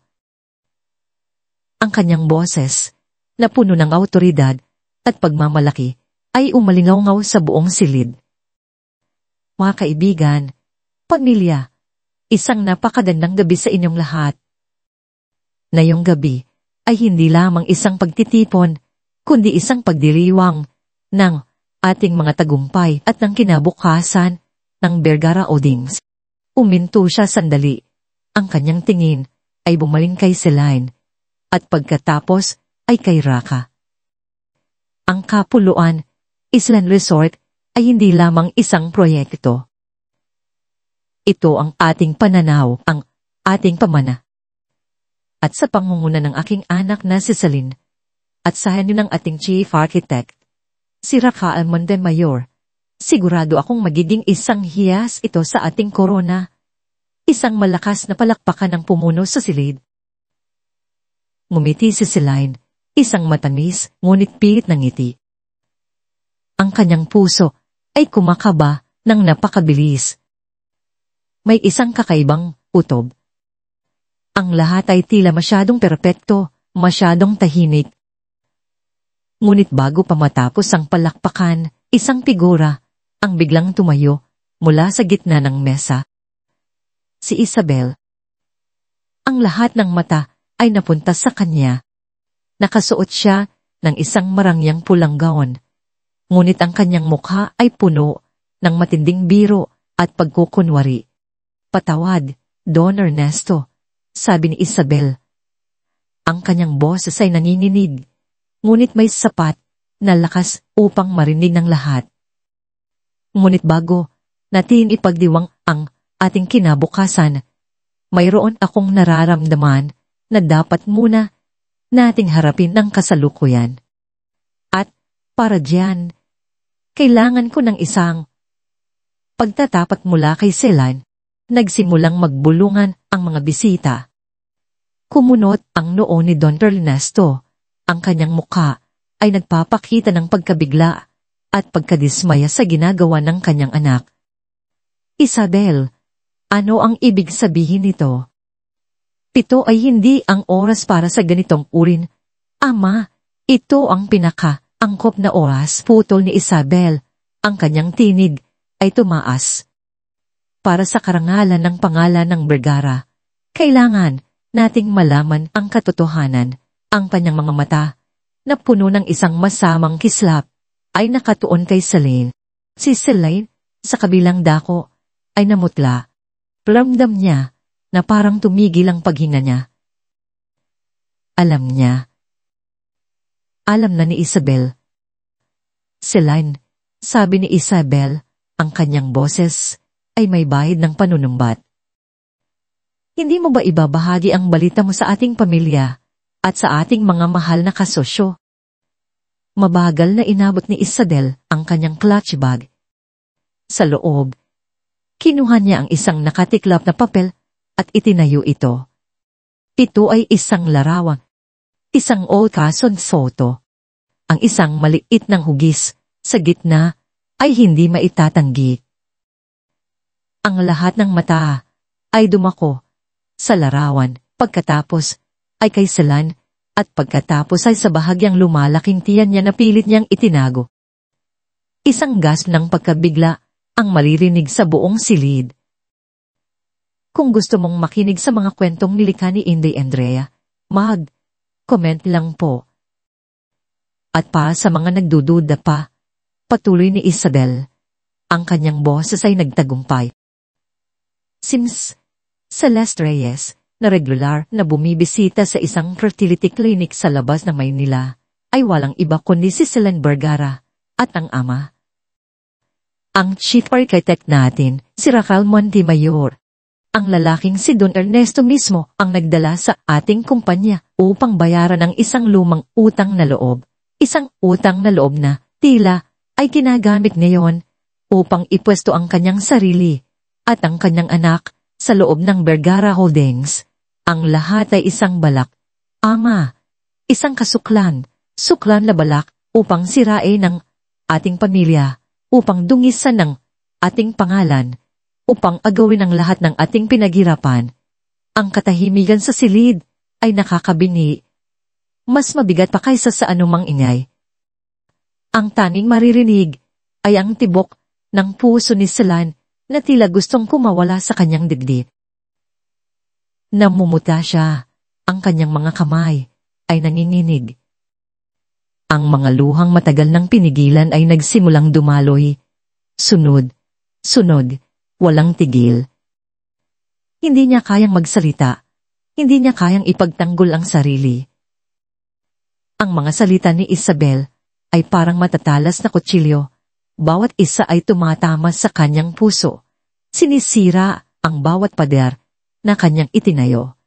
Ang kanyang boses, na puno ng awtoridad at pagmamalaki, ay umalingaw-ngaw sa buong silid. Mga kaibigan, pamilya, isang napakagandang gabi sa inyong lahat. Ngayong gabi ay hindi lamang isang pagtitipon, kundi isang pagdiriwang ng ating mga tagumpay at ng kinabukasan ng Vergara Holdings. Uminto siya sandali. Ang kanyang tingin ay bumaling kay Celine at pagkatapos ay kay Raka. Ang Kapuluan Island Resort ay hindi lamang isang proyekto. Ito ang ating pananaw, ang ating pamana. At sa pangunguna ng aking anak na si Celine, at sa henyo ng ating chief architect, si Raka Almonte Mayor, sigurado akong magiging isang hiyas ito sa ating korona, isang malakas na palakpakan ng pumuno sa silid. Ngumiti si Celine, isang matamis ngunit pilit ng ngiti. Ang kanyang puso ay kumakaba ng napakabilis. May isang kakaibang utob. Ang lahat ay tila masyadong perpekto, masyadong tahimik. Ngunit bago pa matapos ang palakpakan, isang figura ang biglang tumayo mula sa gitna ng mesa. Si Isabel. Ang lahat ng mata ay napunta sa kanya. Nakasuot siya ng isang marangyang pulang gown, ngunit ang kanyang mukha ay puno ng matinding biro at pagkukunwari. Patawad, Don Ernesto, sabi ni Isabel. Ang kanyang boses ay nanginginig, ngunit may sapat na lakas upang marinig ng lahat. Ngunit bago natin ipagdiwang ang ating kinabukasan, mayroon akong nararamdaman na dapat muna nating harapin ng kasalukuyan. At para diyan, kailangan ko ng isang pagtatapat mula kay Celine. Nagsimulang magbulungan ang mga bisita. Kumunot ang noo ni Don Ernesto. Ang kanyang mukha ay nagpapakita ng pagkabigla at pagkadismaya sa ginagawa ng kanyang anak. Isabel, ano ang ibig sabihin nito? 7 ay hindi ang oras para sa ganitong urin. Ama, ito ang pinaka-angkop na oras, putol ni Isabel. Ang kanyang tinig ay tumaas. Para sa karangalan ng pangalan ng Vergara, kailangan nating malaman ang katotohanan. Ang kanyang mga mata, na puno ng isang masamang kislap, ay nakatuon kay Celine. Si Celine, sa kabilang dako, ay namutla. Ramdam niya na parang tumigil ang paghinga niya. Alam niya. Alam na ni Isabel. Celine, sabi ni Isabel, ang kanyang boses ay may bahid ng panunumbat. Hindi mo ba ibabahagi ang balita mo sa ating pamilya at sa ating mga mahal na kasosyo? Mabagal na inabot ni Isabel ang kanyang clutch bag. Sa loob, kinuha niya ang isang nakatiklap na papel at itinayo ito. Ito ay isang larawan, isang old-fashioned photo. Ang isang maliit ng hugis sa gitna ay hindi maitatanggi. Ang lahat ng mata ay dumako sa larawan, pagkatapos ay kay Celine, at pagkatapos ay sa bahagyang lumalaking tiyan niya na pilit niyang itinago. Isang gasp ng pagkabigla ang maririnig sa buong silid. Kung gusto mong makinig sa mga kwentong nilikha ni Inday Andrea, mag-comment lang po. At para sa mga nagdududa pa, patuloy ni Isabel, ang kanyang boses ay nagtagumpay. Sims Celeste Reyes, na regular na bumibisita sa isang fertility clinic sa labas ng Maynila, ay walang iba kundi si Celine Vergara at ang ama. Ang chief architect natin, si Rafael Montemayor. Ang lalaking si Don Ernesto mismo ang nagdala sa ating kumpanya upang bayaran ang isang lumang utang na loob. Isang utang na loob na, tila, ay ginagamit ngayon upang ipwesto ang kanyang sarili at ang kanyang anak sa loob ng Vergara Holdings. Ang lahat ay isang balak. Ama, isang suklan na balak upang sirain ng ating pamilya, upang dungisan ng ating pangalan, upang agawin ang lahat ng ating pinaghirapan. Ang katahimikan sa silid ay nakakabini. Mas mabigat pa kaysa sa anumang ingay. Ang tanging maririnig ay ang tibok ng puso ni Celine na tila gustong kumawala sa kanyang dibdib. Namumuta siya, ang kanyang mga kamay ay nanginginig. Ang mga luhang matagal nang pinigilan ay nagsimulang dumaloy. Sunod, walang tigil. Hindi niya kayang magsalita, hindi niya kayang ipagtanggol ang sarili. Ang mga salita ni Isabel ay parang matatalas na kutsilyo. Bawat isa ay tumatama sa kanyang puso. Sinisira ang bawat pader na kanyang itinayo.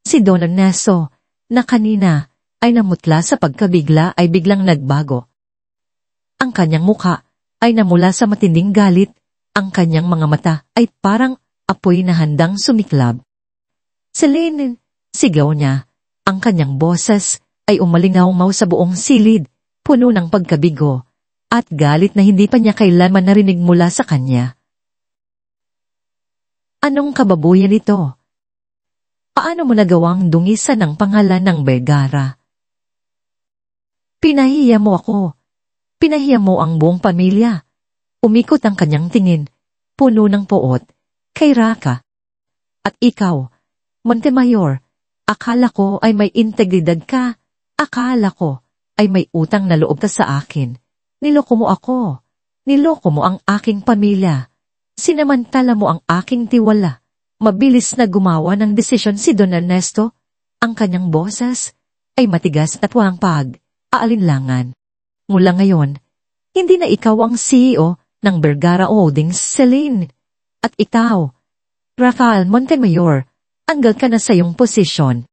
Si Don Ernesto, na kanina ay namutla sa pagkabigla, ay biglang nagbago. Ang kanyang mukha ay namula sa matinding galit. Ang kanyang mga mata ay parang apoy na handang sumiklab. Celine, sigaw niya. Ang kanyang boses ay umalingaw sa buong silid, puno ng pagkabigo at galit na hindi pa niya kailanman narinig mula sa kanya. Anong kababuyan ito? Paano mo nagawang dungisan ang pangalan ng Vergara? Pinahiya mo ako. Pinahiya mo ang buong pamilya. Umikot ang kanyang tingin, puno ng poot, kay Raka. At ikaw, Montemayor, akala ko ay may integridad ka. Akala ko ay may utang na loob ka sa akin. Niloko mo ako. Niloko mo ang aking pamilya. Sinamantala mo ang aking tiwala. Mabilis na gumawa ng desisyon si Don Ernesto. Ang kanyang boses ay matigas at walang pag-aalinlangan. Mula ngayon, hindi na ikaw ang CEO ng Vergara Holdings, Celine. At ikaw, Rafael Montemayor, anggal ka na sa iyong posisyon.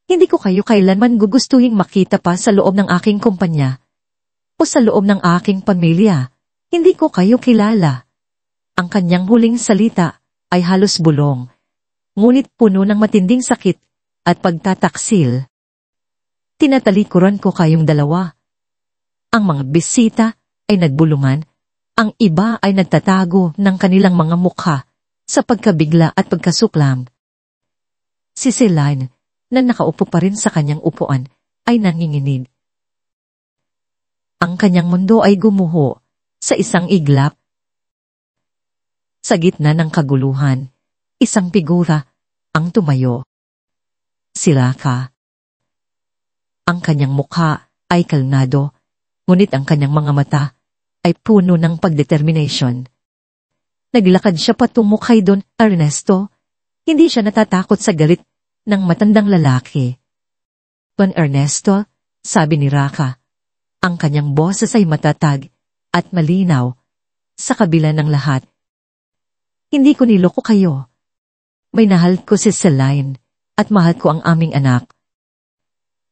Hindi ko kayo kailanman gugustuhin makita pa sa loob ng aking kumpanya o sa loob ng aking pamilya. Hindi ko kayo kilala. Ang kanyang huling salita ay halos bulong, ngunit puno ng matinding sakit at pagtataksil. Tinatalikuran ko kayong dalawa. Ang mga bisita ay nagbulungan, ang iba ay nagtatago ng kanilang mga mukha sa pagkabigla at pagkasuklam. Si Celine, na nakaupo pa rin sa kanyang upuan, ay nanginginig. Ang kanyang mundo ay gumuho sa isang iglap. Sa gitna ng kaguluhan, isang figura ang tumayo. Si Raka. Ang kanyang mukha ay kalmado, ngunit ang kanyang mga mata ay puno ng pagdetermination. Naglakad siya patungo kay Don Ernesto. Hindi siya natatakot sa galit ng matandang lalaki. Don Ernesto, sabi ni Raka, ang kanyang boses ay matatag at malinaw. Sa kabila ng lahat, hindi ko niloko kayo. May nahal ko si Celine at mahal ko ang aming anak.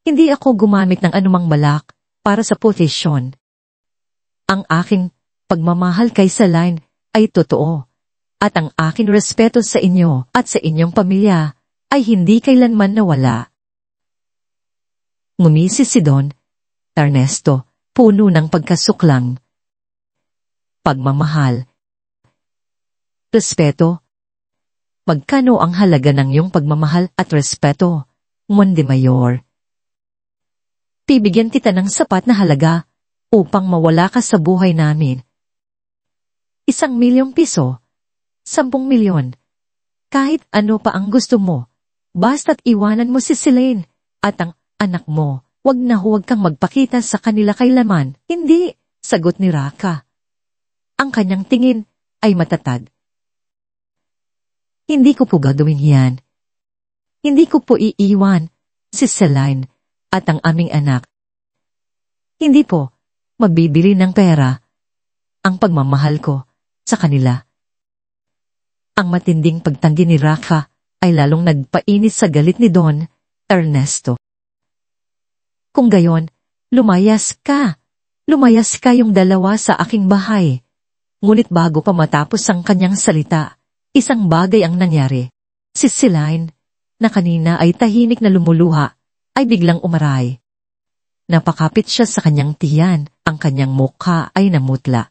Hindi ako gumamit ng anumang balak para sa posisyon. Ang aking pagmamahal kay Celine ay totoo at ang aking respeto sa inyo at sa inyong pamilya ay hindi kailanman nawala. Ngumisi si Don Ernesto, puno ng pagkasuklang. Pagmamahal. Respeto. Magkano ang halaga ng iyong pagmamahal at respeto, Montemayor? Bibigyan kita ng sapat na halaga upang mawala ka sa buhay namin. 1,000,000 piso, 10,000,000, kahit ano pa ang gusto mo, basta't iwanan mo si Celine at ang anak mo. Huwag na huwag kang magpakita sa kanila kailaman. Hindi, sagot ni Raka. Ang kanyang tingin ay matatag. Hindi ko po gagawin yan. Hindi ko po iiwan si Celine at ang aming anak. Hindi po mabibili ng pera ang pagmamahal ko sa kanila. Ang matinding pagtanggi ni Raka ay lalong nagpainis sa galit ni Don Ernesto. Kung gayon, lumayas ka. Lumayas kayong dalawa sa aking bahay. Ngunit bago pa matapos ang kanyang salita, isang bagay ang nangyari. Si Celine, na kanina ay tahimik na lumuluha, ay biglang umaray. Napakapit siya sa kanyang tiyan, ang kanyang mukha ay namutla.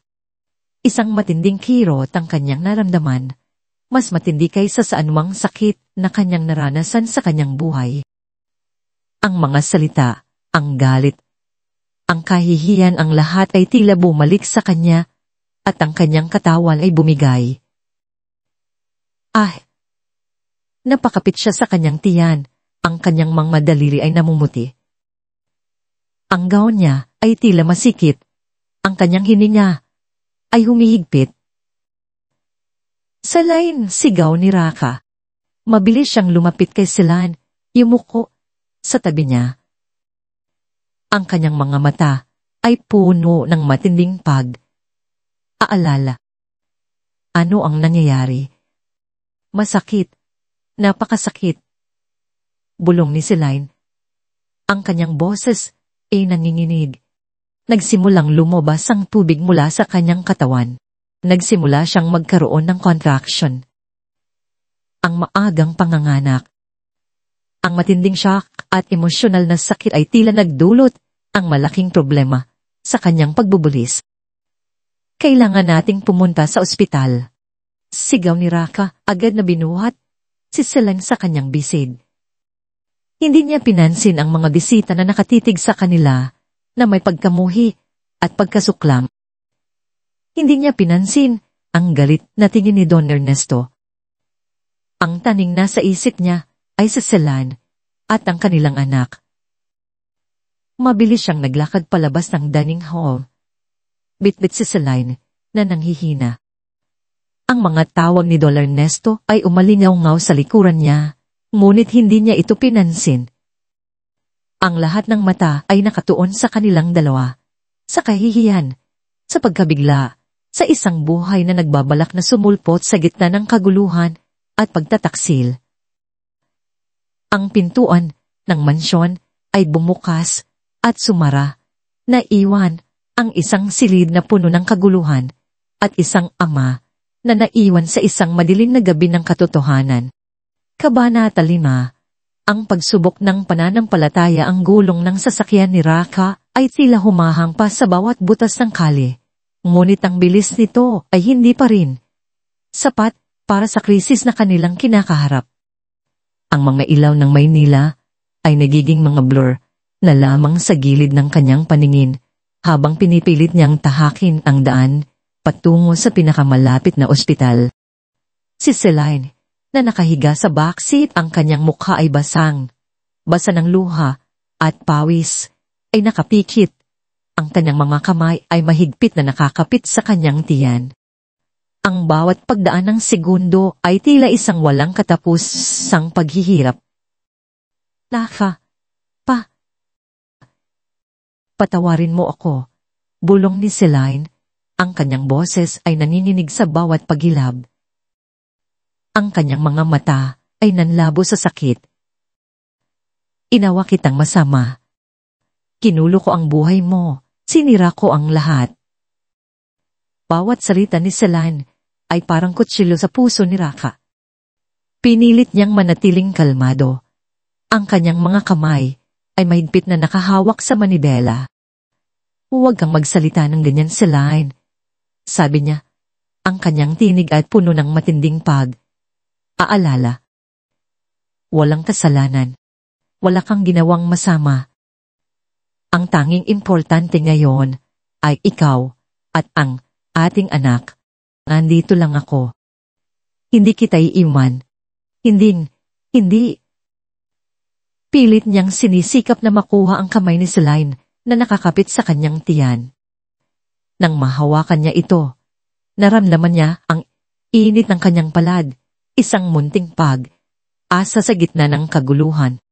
Isang matinding kirot ang kanyang naramdaman, mas matindi kaysa sa anumang sakit na kanyang naranasan sa kanyang buhay. Ang mga salita, ang galit, ang kahihiyan, ang lahat ay tila bumalik sa kanya at ang kanyang katawan ay bumigay. Napakapit siya sa kanyang tiyan, ang kanyang mga daliri ay namumuti. Ang gown niya ay tila masikip, ang kanyang hininga ay humihigpit. Celine, sigaw ni Raka. Mabilis siyang lumapit kay Celine, yumuko sa tabi niya. Ang kanyang mga mata ay puno ng matinding pag-aalala. Ano ang nangyayari? Masakit. Napakasakit. Bulong ni Celine. Ang kanyang boses ay nanginginig. Nagsimulang lumabas ang tubig mula sa kanyang katawan. Nagsimula siyang magkaroon ng contraction. Ang maagang panganganak. Ang matinding shock at emosyonal na sakit ay tila nagdulot ang malaking problema sa kanyang pagbubulis. Kailangan nating pumunta sa ospital. Sigaw ni Raka, agad na binuhat si Celine sa kanyang bisid. Hindi niya pinansin ang mga bisita na nakatitig sa kanila na may pagkamuhi at pagkasuklam. Hindi niya pinansin ang galit na tingin ni Don Ernesto. Ang taning nasa isip niya ay si Celine at ang kanilang anak. Mabilis siyang naglakad palabas ng dining hall. Bitbit si Celine na nanghihina. Ang mga tawag ni Don Ernesto ay umalingaw-ngaw sa likuran niya, ngunit hindi niya ito pinansin. Ang lahat ng mata ay nakatuon sa kanilang dalawa, sa kahihiyan, sa pagkabigla, sa isang buhay na nagbabalak na sumulpot sa gitna ng kaguluhan at pagtataksil. Ang pintuan ng mansyon ay bumukas at sumara, na iwan ang isang silid na puno ng kaguluhan at isang ama na naiwan sa isang madilim na gabi ng katotohanan. Kabanata 5, ang pagsubok ng pananampalataya. Ang gulong ng sasakyan ni Raka ay tila humahangpa sa bawat butas ng kalye. Ngunit ang bilis nito ay hindi pa rin sapat para sa krisis na kanilang kinakaharap. Ang mga ilaw ng Maynila ay nagiging mga blur na lamang sa gilid ng kanyang paningin habang pinipilit niyang tahakin ang daan patungo sa pinakamalapit na ospital. Si Celine, na nakahiga sa backseat, ang kanyang mukha ay basa ng luha at pawis, ay nakapikit. Ang kanyang mga kamay ay mahigpit na nakakapit sa kanyang tiyan. Ang bawat pagdaan ng segundo ay tila isang walang katapusang paghihirap. Patawarin mo ako, bulong ni Celine. Ang kanyang boses ay nanginginig sa bawat paghilab. Ang kanyang mga mata ay nanlabo sa sakit. Inawa kitang masama. Kinulo ko ang buhay mo, sinira ko ang lahat. Bawat salita ni Celine ay parang kutsilyo sa puso ni Raka. Pinilit niyang manatiling kalmado. Ang kanyang mga kamay ay mahigpit na nakahawak sa manibela. Huwag kang magsalita ng ganyan, Celine. Sabi niya, ang kanyang tinig ay puno ng matinding pag-aalala. Walang kasalanan. Wala kang ginawang masama. Ang tanging importante ngayon ay ikaw at ang ating anak. Nandito lang ako. Hindi kita iiwan. Hindi. Pilit niyang sinisikap na makuha ang kamay ni Celine na nakakapit sa kanyang tiyan. Nang mahawakan niya ito, naramdaman niya ang init ng kanyang palad, isang munting pag-asa sa gitna ng kaguluhan.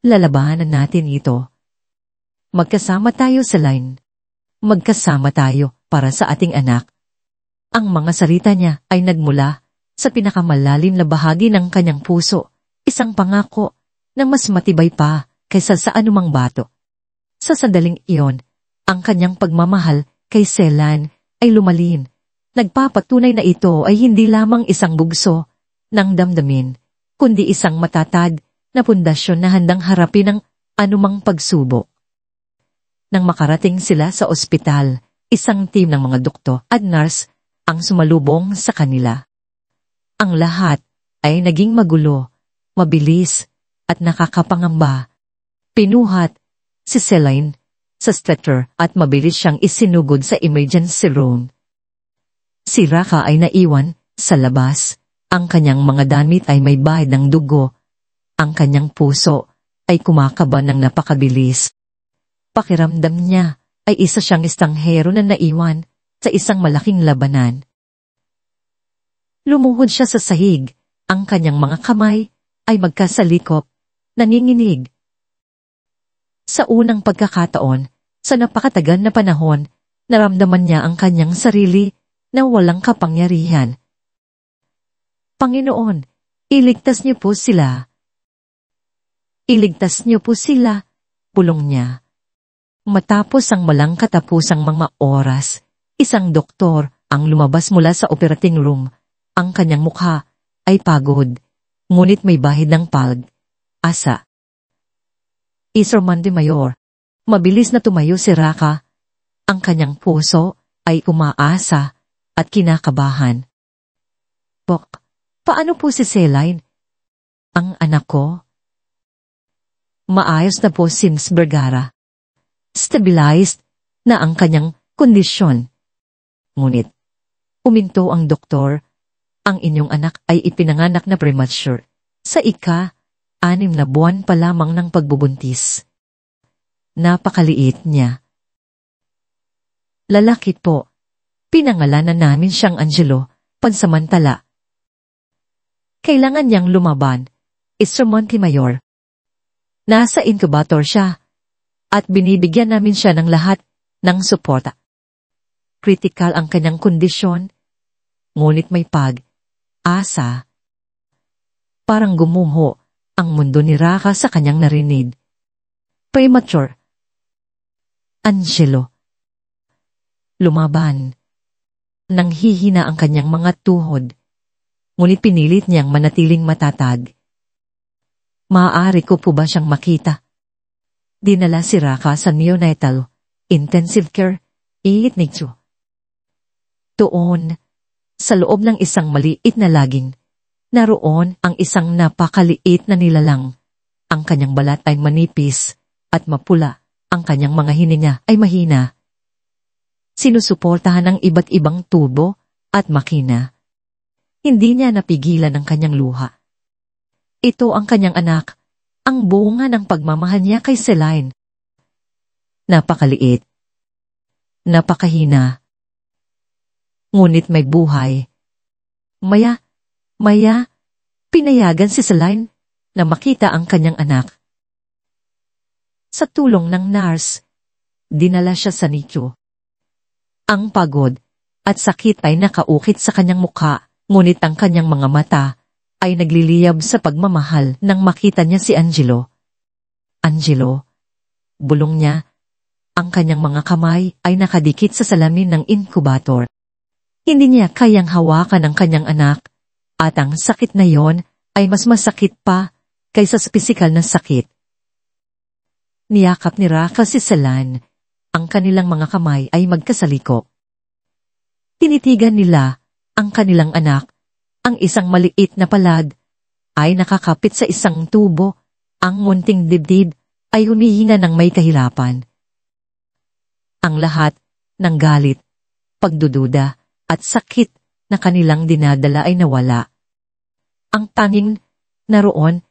Lalabanan natin ito. Magkasama tayo sa line. Magkasama tayo para sa ating anak. Ang mga salita niya ay nagmula sa pinakamalalim na bahagi ng kanyang puso, isang pangako na mas matibay pa kaysa sa anumang bato. Sa sandaling iyon, ang kanyang pagmamahal kay Celine ay lumalim. Nagpapatunay na ito ay hindi lamang isang bugso ng damdamin, kundi isang matatag na pundasyon na handang harapin ang anumang pagsubok. Nang makarating sila sa ospital, isang team ng mga doktor at nurse ang sumalubong sa kanila. Ang lahat ay naging magulo, mabilis at nakakapangamba. Pinuhat si Celine sa stretcher at mabilis siyang isinugod sa emergency room. Si Raka ay naiwan sa labas. Ang kanyang mga damit ay may bahid ng dugo. Ang kanyang puso ay kumakaba ng napakabilis. Pakiramdam niya ay isa siyang estanghero na naiwan sa isang malaking labanan. Lumuhod siya sa sahig. Ang kanyang mga kamay ay magkasalikop, nanginginig. Sa unang pagkakataon, sa napakatagal na panahon, naramdaman niya ang kanyang sarili na walang kapangyarihan. Panginoon, iligtas niyo po sila. Iligtas niyo po sila, pulong niya. Matapos ang walang katapusang mga oras, isang doktor ang lumabas mula sa operating room. Ang kanyang mukha ay pagod, ngunit may bahid ng pag-asa. Sir Montemayor, mabilis na tumayo si Raka. Ang kanyang puso ay umaasa at kinakabahan. Pok, paano po si Celine? Ang anak ko? Maayos na po since Vergara. Stabilized na ang kanyang kondisyon. Ngunit, uminto ang doktor, ang inyong anak ay ipinanganak na premature sa 6 na buwan pa lamang ng pagbubuntis. Napakaliit niya. Lalaki po. Pinangalanan namin siyang Angelo, pansamantala. Kailangan niyang lumaban, Sir Montemayor. Nasa incubator siya, at binibigyan namin siya ng lahat ng suporta. Critical ang kanyang kondisyon, ngunit may pag-asa. Parang gumuho ang mundo ni Raka sa kanyang narinig. Premature. Angelo. Lumaban. Nanghihina ang kanyang mga tuhod, ngunit pinilit niyang manatiling matatag. Maaari ko po ba siyang makita? Dinala si Raka sa neonatal intensive care unit. Doon, sa loob ng isang maliit na laging, naroon ang isang napakaliit na nilalang. Ang kanyang balat ay manipis at mapula, ang kanyang mga hininga ay mahina. Sinusuportahan ng iba't ibang tubo at makina. Hindi niya napigilan ang kanyang luha. Ito ang kanyang anak, ang bunga ng pagmamahal niya kay Celine. Napakaliit. Napakahina. Ngunit may buhay. Maya, pinayagan si Celine na makita ang kanyang anak. Sa tulong ng nurse, dinala siya sa NICU. Ang pagod at sakit ay nakaukit sa kanyang mukha, ngunit ang kanyang mga mata ay nagliliyab sa pagmamahal nang makita niya si Angelo. Angelo, bulong niya, ang kanyang mga kamay ay nakadikit sa salamin ng incubator. Hindi niya kayang hawakan ang kanyang anak, at ang sakit na yon ay mas masakit pa kaysa sa pisikal na sakit. Niyakap ni Raka si Celine. Ang kanilang mga kamay ay magkasalikop. Tinitigan nila ang kanilang anak. Ang isang maliit na palag ay nakakapit sa isang tubo. Ang munting dibdib ay humihinga ng may kahirapan. Ang lahat ng galit, pagdududa at sakit na kanilang dinadala ay nawala. Ang tanging naroon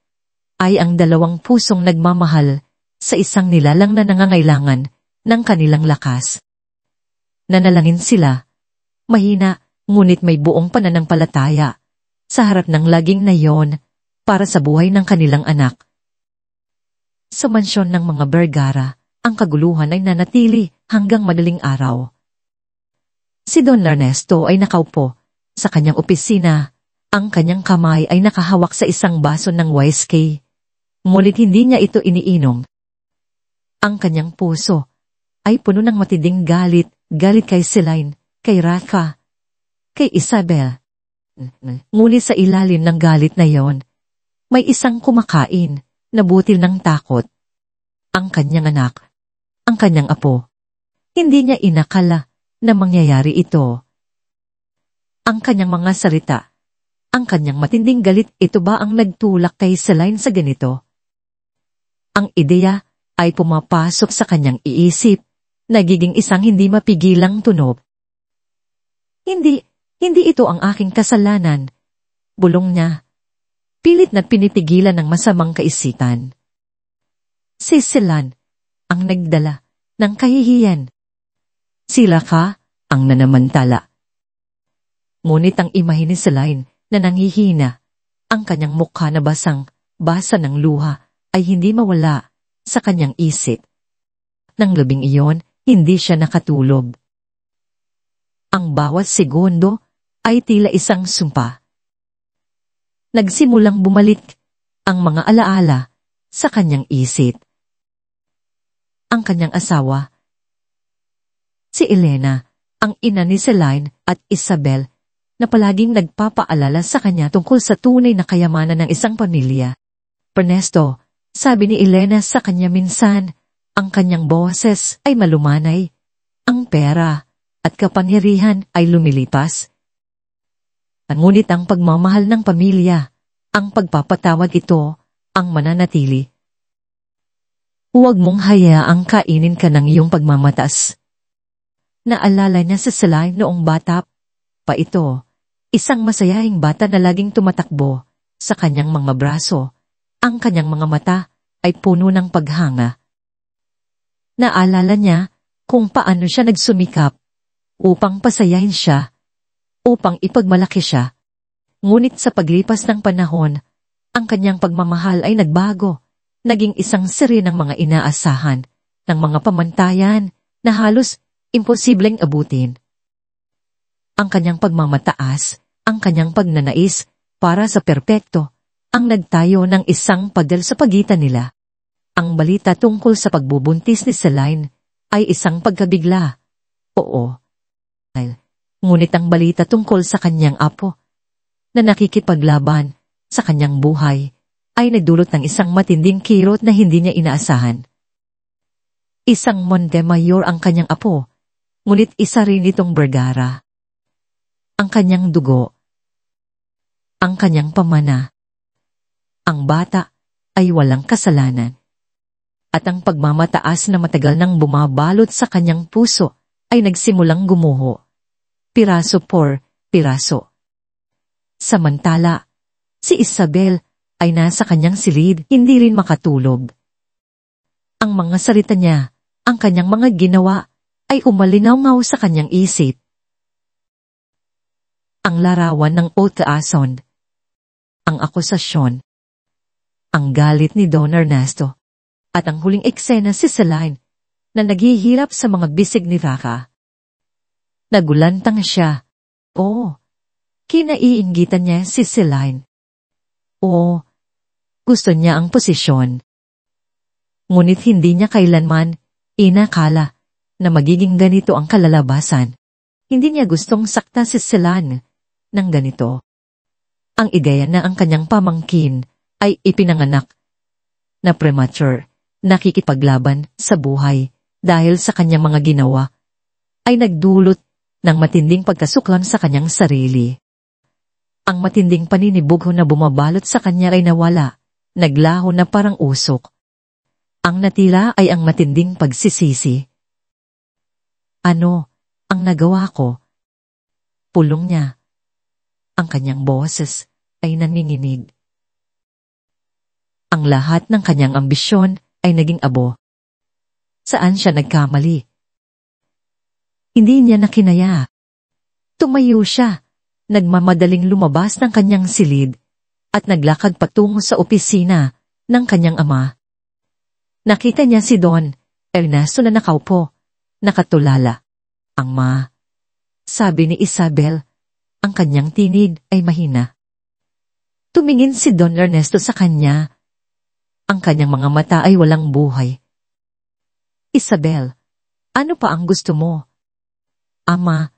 ay ang dalawang pusong nagmamahal sa isang nilalang na nangangailangan ng kanilang lakas. Nanalangin sila, mahina ngunit may buong pananampalataya. sa harap ng laging na yon para sa buhay ng kanilang anak. Sa mansyon ng mga Vergara, ang kaguluhan ay nanatili hanggang madaling araw. Si Don Ernesto ay nakaupo sa kanyang opisina. Ang kanyang kamay ay nakahawak sa isang baso ng whiskey. Ngunit hindi niya ito iniinom. Ang kanyang puso ay puno ng matinding galit kay Celine, kay Rafa, kay Isabel. Ngunit sa ilalim ng galit na yon, may isang kumakain na butil ng takot. Ang kanyang anak, ang kanyang apo. Hindi niya inakala na mangyayari ito. Ang kanyang mga salita, ang kanyang matinding galit, ito ba ang nagtulak kay Celine sa ganito? Ang ideya ay pumapasok sa kanyang iisip, nagiging isang hindi mapigilang tunog. Hindi ito ang aking kasalanan. Bulong niya. Pilit na pinipigilan ng masamang kaisipan. Si Celine ang nagdala ng kahihiyan. Sila ka ang nanamantala. Ngunit ang imahe ni Celine na nanghihina, ang kanyang mukha na basa ng luha, ay hindi mawala sa kanyang isip. Nang gabing iyon, hindi siya nakatulog. Ang bawat segundo ay tila isang sumpa. Nagsimulang bumalik ang mga alaala sa kanyang isip. Ang kanyang asawa, si Elena, ang ina ni Celine at Isabel, na palaging nagpapaalala sa kanya tungkol sa tunay na kayamanan ng isang pamilya. Ernesto, sabi ni Elena sa kanya minsan, ang kanyang boses ay malumanay, ang pera at kapangyarihan ay lumilipas. Ngunit ang pagmamahal ng pamilya, ang pagpapatawad, ito ang mananatili. Huwag mong hayaang kainin ka ng iyong pagmamataas. Naalala niya sa Celine noong bata pa ito, isang masayahing bata na laging tumatakbo sa kanyang mga braso. Ang kanyang mga mata ay puno ng paghanga. Naalala niya kung paano siya nagsumikap upang pasayahin siya, upang ipagmalaki siya. Ngunit sa paglipas ng panahon, ang kanyang pagmamahal ay nagbago, naging isang seri ng mga inaasahan, ng mga pamantayan na halos imposibleng abutin. Ang kanyang pagmamataas, ang kanyang pagnanais para sa perpekto, ang nagtayo ng isang pader sa pagitan nila. Ang balita tungkol sa pagbubuntis ni Celine ay isang pagkabigla. Oo. Ngunit ang balita tungkol sa kanyang apo, na nakikipaglaban sa kanyang buhay, ay nagdulot ng isang matinding kirot na hindi niya inaasahan. Isang Montemayor ang kanyang apo, ngunit isa rin itong Vergara. Ang kanyang dugo, ang kanyang pamana. Ang bata ay walang kasalanan. At ang pagmamataas na matagal nang bumabalot sa kanyang puso ay nagsimulang gumuho. Piraso por piraso. Samantala, si Isabel ay nasa kanyang silid, hindi rin makatulog. Ang mga salita niya, ang kanyang mga ginawa, ay umalinaw sa kanyang isip. Ang larawan ng Otason, ang akusasyon, ang galit ni Don Ernesto, at ang huling eksena si Celine na naghihirap sa mga bisig ni Rafa. Nagulantang siya. Oo, kinaiinggitan niya si Celine. Oo, gusto niya ang posisyon. Ngunit hindi niya kailanman inakala na magiging ganito ang kalalabasan. Hindi niya gustong sakta si Celine ng ganito. Ang ideya na ang kanyang pamangkin ay ipinanganak na premature, nakikipaglaban sa buhay dahil sa kanyang mga ginawa, ay nagdulot ng matinding pagkasuklan sa kanyang sarili. Ang matinding paninibugho na bumabalot sa kanya ay nawala, naglaho na parang usok. Ang natila ay ang matinding pagsisisi. Ano ang nagawa ko? Pulong niya. Ang kanyang boses ay nanginginig. Ang lahat ng kanyang ambisyon ay naging abo. Saan siya nagkamali? Hindi niya nakinaya. Tumayo siya nagmamadaling lumabas ng kanyang silid at naglakad patungo sa opisina ng kanyang ama. Nakita niya si Don Ernesto na nakaupo, nakatulala. "Ama," sabi ni Isabel, ang kanyang tinig ay mahina. Tumingin si Don Ernesto sa kanya. Ang kanyang mga mata ay walang buhay. "Isabel, ano pa ang gusto mo?" "Ama,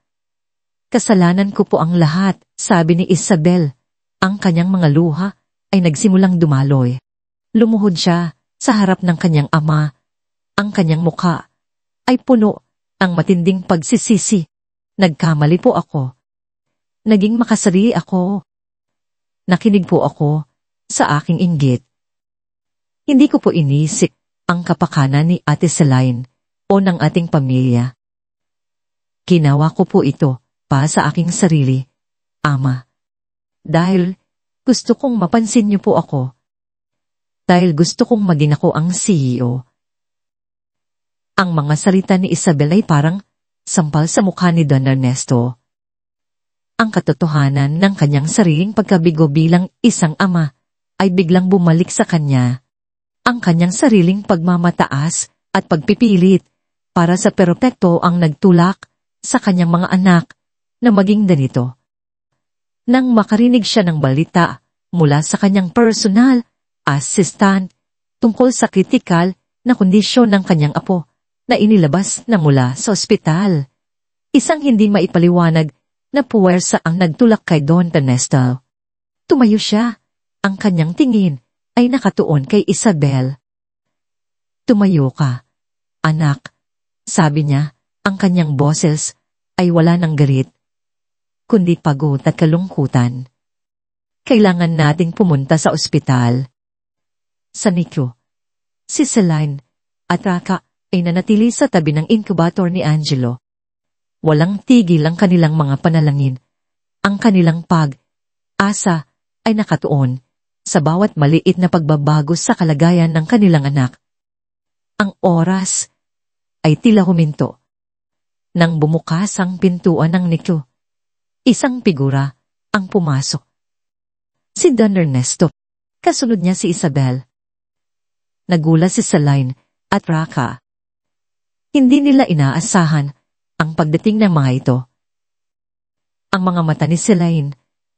kasalanan ko po ang lahat," sabi ni Isabel. Ang kanyang mga luha ay nagsimulang dumaloy. Lumuhod siya sa harap ng kanyang ama. Ang kanyang muka ay puno ng matinding pagsisisi. "Nagkamali po ako. Naging makasarili ako. Nakinig po ako sa aking inggit. Hindi ko po inisip ang kapakanan ni Ate Celine o ng ating pamilya. Ginawa ko po ito para sa aking sarili, Ama. Dahil gusto kong mapansin niyo po ako. Dahil gusto kong maging ako ang CEO." Ang mga salita ni Isabel ay parang sampal sa mukha ni Don Ernesto. Ang katotohanan ng kanyang sariling pagkabigo bilang isang ama ay biglang bumalik sa kanya. Ang kanyang sariling pagmamataas at pagpipilit para sa perpekto ang nagtulak sa kanyang mga anak na maging ganito. Nang makarinig siya ng balita mula sa kanyang personal assistant tungkol sa kritikal na kondisyon ng kanyang apo na inilabas na mula sa ospital, isang hindi maipaliwanag na puwersa ang nagtulak kay Don Ernesto. Tumayo siya. Ang kanyang tingin ay nakatuon kay Isabel. "Tumayo ka, anak," sabi niya. Ang kanyang boses ay wala ng galit, kundi pagod at kalungkutan. "Kailangan nating pumunta sa ospital." Sa NICU, si Celine at Raka ay nanatili sa tabi ng incubator ni Angelo. Walang tigil ang kanilang mga panalangin. Ang kanilang pag-asa ay nakatuon sa bawat maliit na pagbabago sa kalagayan ng kanilang anak. Ang oras ay tila huminto. Nang bumukas ang pintuan ng NICU, isang figura ang pumasok. Si Don Ernesto. Kasunod niya si Isabel. Nagulat si Celine at Raka. Hindi nila inaasahan ang pagdating ng mga ito. Ang mga mata ni Celine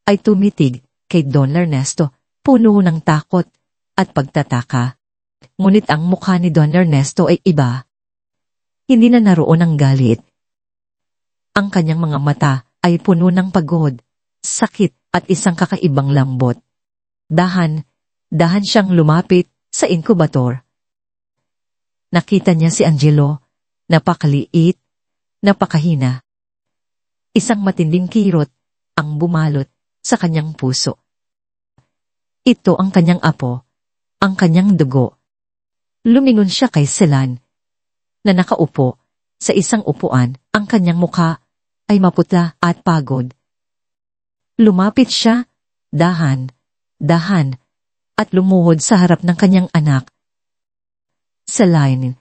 ay tumitig kay Don Ernesto, puno ng takot at pagtataka. Ngunit ang mukha ni Don Ernesto ay iba. Hindi na naroon ang galit. Ang kanyang mga mata ay puno ng pagod, sakit at isang kakaibang lambot. Dahan siyang lumapit sa inkubator. Nakita niya si Angelo, napakaliit, napakahina. Isang matinding kirot ang bumalot sa kanyang puso. Ito ang kanyang apo, ang kanyang dugo. Lumingon siya kay Celine, na nakaupo sa isang upuan. Ang kanyang mukha ay maputla at pagod. Lumapit siya, dahan, at lumuhod sa harap ng kanyang anak. "Celine,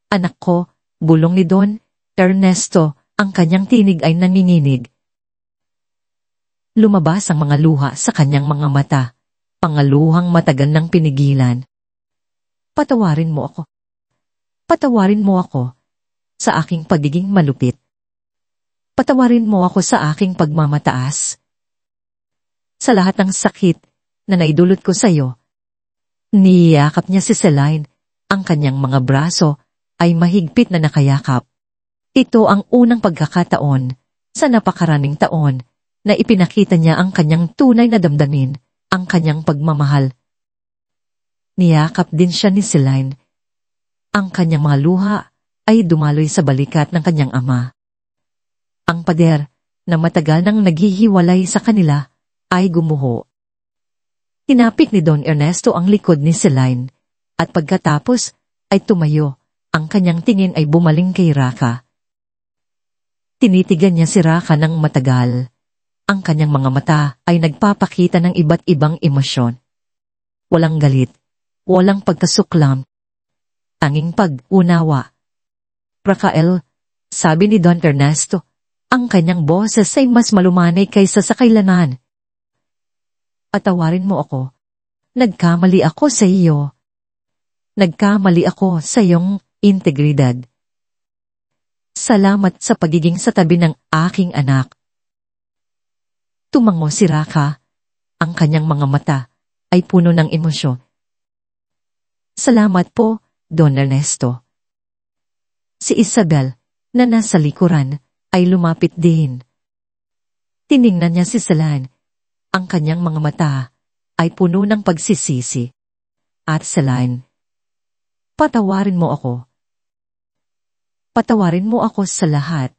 anak ko," bulong ni Don Ernesto, ang kanyang tinig ay nanginginig. Lumabas ang mga luha sa kanyang mga mata, pangaluhang matagal ng pinigilan. Patawarin mo ako. Patawarin mo ako sa aking pagiging malupit. Patawarin mo ako sa aking pagmamataas. Sa lahat ng sakit na naidulot ko sa iyo. Niyakap niya si Celine. Ang kanyang mga braso ay mahigpit na nakayakap. Ito ang unang pagkakataon sa napakaraming taon na ipinakita niya ang kanyang tunay na damdamin, ang kanyang pagmamahal. Niyakap din siya ni Celine. Ang kanyang mga luha ay dumaloy sa balikat ng kanyang ama. Ang pader na matagal nang naghihiwalay sa kanila ay gumuho. Tinapik ni Don Ernesto ang likod ni Celine at pagkatapos ay tumayo. Ang kanyang tingin ay bumaling kay Raka. Tinitigan niya si Raka ng matagal. Ang kanyang mga mata ay nagpapakita ng iba't ibang emosyon. Walang galit, walang pagkasuklam, tanging pag-unawa. "Rafael," sabi ni Don Ernesto, Ang kanyang boses ay mas malumanay kaysa sa kailaman. Patawarin mo ako. Nagkamali ako sa iyo. Nagkamali ako sa iyong integridad. Salamat sa pagiging sa tabi ng aking anak. Tumango si Raka. Ang kanyang mga mata ay puno ng emosyon. Salamat po, Don Ernesto. Si Isabel, na nasa likuran, ay lumapit din. Tiningnan niya si Celine. Ang kanyang mga mata ay puno ng pagsisisi. At Celine, patawarin mo ako. Patawarin mo ako sa lahat.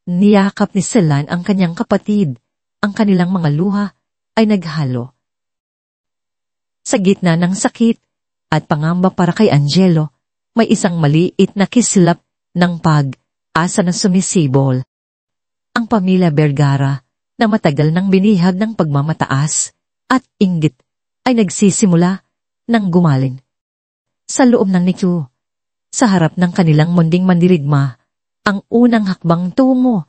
Niyakap ni Celine ang kanyang kapatid. Ang kanilang mga luha ay naghalo. Sa gitna ng sakit at pangamba para kay Angelo, may isang maliit na kislap ng pag-asa na sumisibol. Ang pamilya Vergara, na matagal nang binihag ng pagmamataas at inggit, ay nagsisimula ng gumaling. Sa loob ng nicho, sa harap ng kanilang munding mandirigma, ang unang hakbang tungo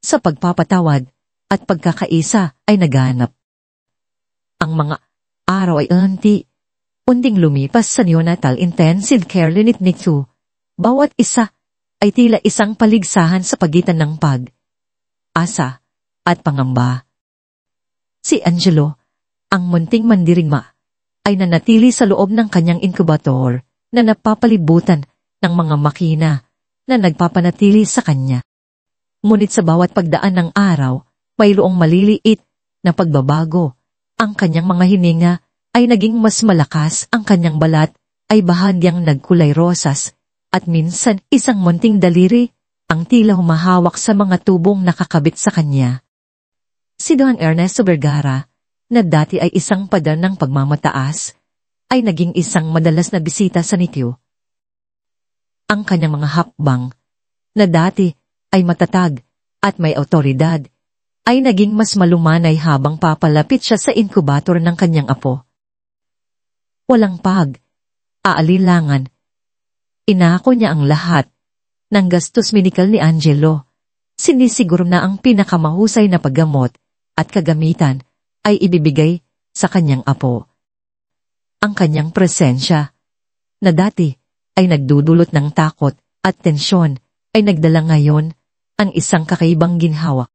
sa pagpapatawad at pagkakaisa ay naganap. Ang mga araw ay unding lumipas sa neonatal intensive care unit nicho. Bawat isa ay tila isang paligsahan sa pagitan ng pag-asa at pangamba. Si Angelo, ang munting mandirigma, ay nanatili sa loob ng kanyang incubator na napapalibutan ng mga makina na nagpapanatili sa kanya. Ngunit sa bawat pagdaan ng araw, mayroong maliliit na pagbabago. Ang kanyang mga hininga ay naging mas malakas, ang kanyang balat ay bahagyang nagkulay rosas, at minsan isang munting daliri ang tila humahawak sa mga tubong nakakabit sa kanya. Si Don Ernesto Vergara, na dati ay isang pader ng pagmamataas, ay naging isang madalas na bisita sa NICU. Ang kanyang mga hakbang, na dati ay matatag at may awtoridad, ay naging mas malumanay habang papalapit siya sa inkubator ng kanyang apo. Walang aalilangan. Inako niya ang lahat ng gastos medikal ni Angelo. Sinisiguro na ang pinakamahusay na paggamot at kagamitan ay ibibigay sa kanyang apo. Ang kanyang presensya, na dati ay nagdudulot ng takot at tensyon, ay nagdala ngayon ang isang kakaibang ginhawa.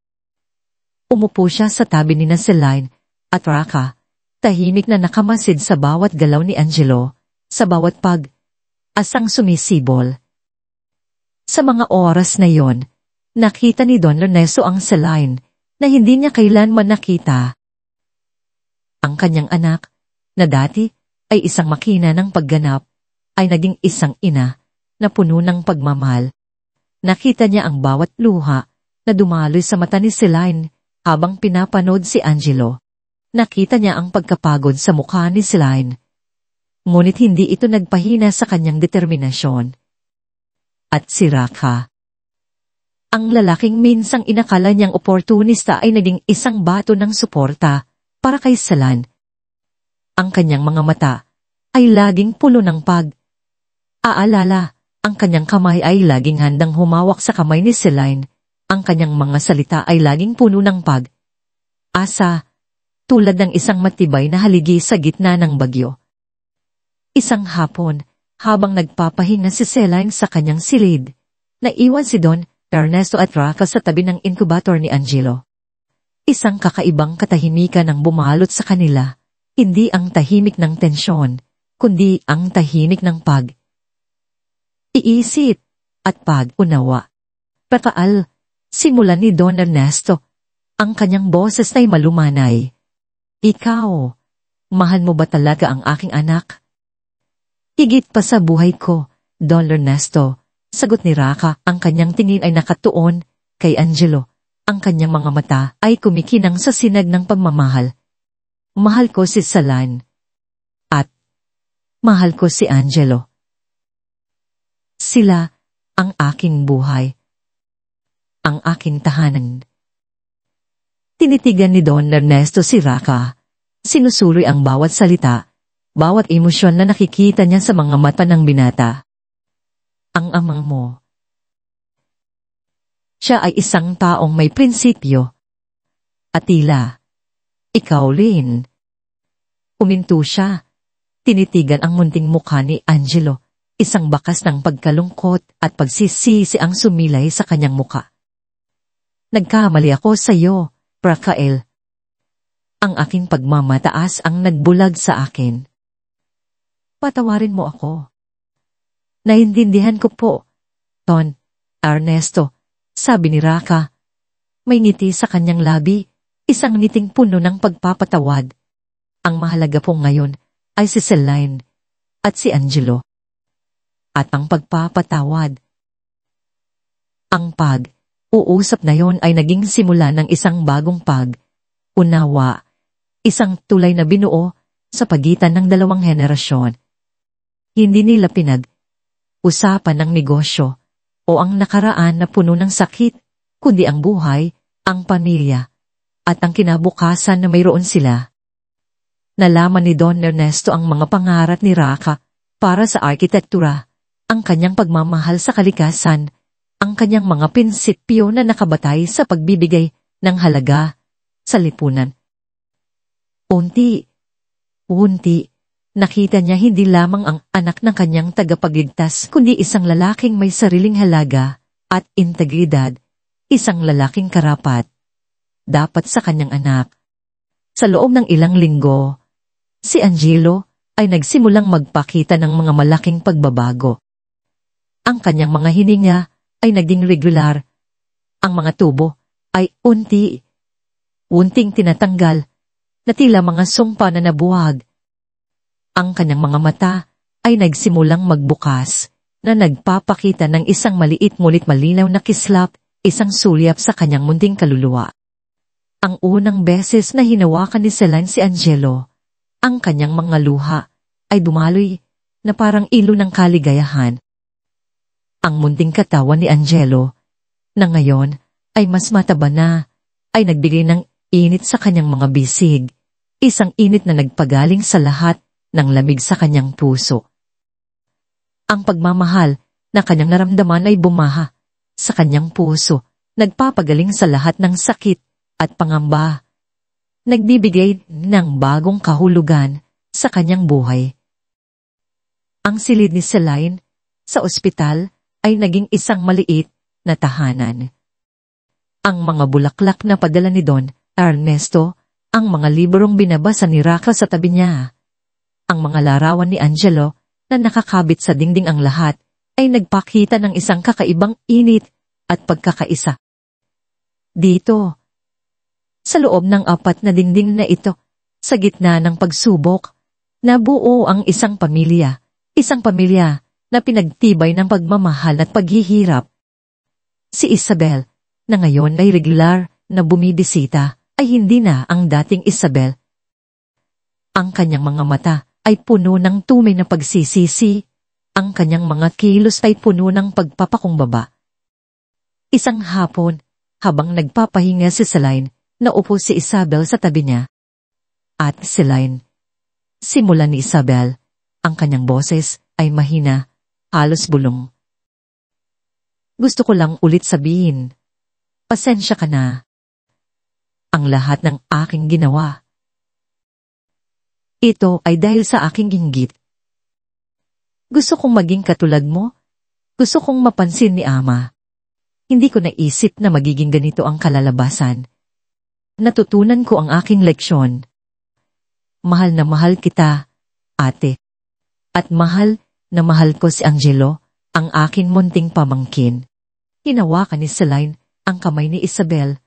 Umupo siya sa tabi ni Celine at Raka, tahimik na nakamasid sa bawat galaw ni Angelo, sa bawat asang sumisibol. Sa mga oras na yon, nakita ni Don Ernesto ang Celine na hindi niya kailanman nakita. Ang kanyang anak, na dati ay isang makina ng pagganap, ay naging isang ina na puno ng pagmamahal. Nakita niya ang bawat luha na dumaloy sa mata ni Celine habang pinapanood si Angelo. Nakita niya ang pagkapagod sa mukha ni Celine. Ngunit hindi ito nagpahina sa kanyang determinasyon. At si Raka, ang lalaking minsang inakala niyang oportunista, ay naging isang bato ng suporta para kay Celine. Ang kanyang mga mata ay laging puno ng pag-aalala. Ang kanyang kamay ay laging handang humawak sa kamay ni Celine. Ang kanyang mga salita ay laging puno ng pag-asa, tulad ng isang matibay na haligi sa gitna ng bagyo. Isang hapon, habang nagpapahinga si Celine sa kanyang silid, naiwan si Don Ernesto at Raka sa tabi ng incubator ni Angelo. Isang kakaibang katahimikan ang bumalot sa kanila, hindi ang tahimik ng tensyon, kundi ang tahimik ng pag-iisip at pag-unawa. Pataal, simulan ni Don Ernesto, ang kanyang boses ay malumanay. Ikaw, mahal mo ba talaga ang aking anak? Higit pa sa buhay ko, Don Ernesto, sagot ni Raka. Ang kanyang tingin ay nakatuon kay Angelo. Ang kanyang mga mata ay kumikinang sa sinag ng pagmamahal. Mahal ko si Celine. At mahal ko si Angelo. Sila ang aking buhay. Ang aking tahanan. Tinitigan ni Don Ernesto si Raka. Sinusuloy ang bawat salita, bawat emosyon na nakikita niya sa mga mata ng binata. Ang amang mo. siya ay isang taong may prinsipyo. Atila, ikaw rin. Uminto siya. Tinitigan ang munting mukha ni Angelo. Isang bakas ng pagkalungkot at pagsisisi ang sumilay sa kanyang mukha. Nagkamali ako sa iyo, Rafael. Ang aking pagmamataas ang nagbulag sa akin. Patawarin mo ako. Naintindihan ko po, Don Ernesto, sabi ni Raka. May ngiti sa kanyang labi, isang ngiting puno ng pagpapatawad. Ang mahalaga po ngayon ay si Celine at si Angelo. At ang pagpapatawad. Ang pag-uusap na yon ay naging simula ng isang bagong pag-unawa, isang tulay na binuo sa pagitan ng dalawang henerasyon. Hindi nila pinag-usapan ng negosyo o ang nakaraan na puno ng sakit, kundi ang buhay, ang pamilya, at ang kinabukasan na mayroon sila. Nalaman ni Don Ernesto ang mga pangarap ni Raka para sa arkitektura, ang kanyang pagmamahal sa kalikasan, ang kanyang mga prinsipyo na nakabatay sa pagbibigay ng halaga sa lipunan. Unti, nakita niya hindi lamang ang anak ng kanyang tagapagligtas kundi isang lalaking may sariling halaga at integridad, isang lalaking karapat dapat sa kanyang anak. Sa loob ng ilang linggo, si Angelo ay nagsimulang magpakita ng mga malaking pagbabago. Ang kanyang mga hininga ay naging regular. Ang mga tubo ay unting tinatanggal na tila mga sumpa na nabuwag. Ang kanyang mga mata ay nagsimulang magbukas na nagpapakita ng isang maliit ngunit malinaw na kislap, isang sulyap sa kanyang munting kaluluwa. Ang unang beses na hinawakan ni Celine si Angelo, ang kanyang mga luha ay dumaloy na parang ilo ng kaligayahan. Ang munting katawan ni Angelo, na ngayon ay mas mataba na, ay nagbigay ng init sa kanyang mga bisig, isang init na nagpagaling sa lahat ng lamig sa kanyang puso. Ang pagmamahal na kanyang naramdaman ay bumaha sa kanyang puso, nagpapagaling sa lahat ng sakit at pangamba, nagbibigay ng bagong kahulugan sa kanyang buhay. Ang silid ni Celine sa ospital ay naging isang maliit na tahanan. Ang mga bulaklak na padala ni Don Ernesto, ang mga librong binabasa ni Raka sa tabi niya, ang mga larawan ni Angelo na nakakabit sa dingding, ang lahat ay nagpakita ng isang kakaibang init at pagkakaisa. Dito, sa loob ng apat na dingding na ito, sa gitna ng pagsubok, nabuo ang isang pamilya na pinagtibay ng pagmamahal at paghihirap. Si Isabel, na ngayon ay regular na bumibisita, ay hindi na ang dating Isabel. Ang kanyang mga mata ay puno ng tumay na pagsisisi, ang kanyang mga kilos ay puno ng pagpapakumbaba. Isang hapon, habang nagpapahinga si Celine, naupo si Isabel sa tabi niya. At Celine, simula ni Isabel, ang kanyang boses ay mahina, halos bulong. Gusto ko lang ulit sabihin, pasensya ka na. Ang lahat ng aking ginawa, ito ay dahil sa aking inggit. Gusto kong maging katulad mo. Gusto kong mapansin ni Ama. Hindi ko naisip na magiging ganito ang kalalabasan. Natutunan ko ang aking leksyon. Mahal na mahal kita, ate. At mahal na mahal ko si Angelo, ang aking munting pamangkin. Hinawakan ni Celine ang kamay ni Isabel.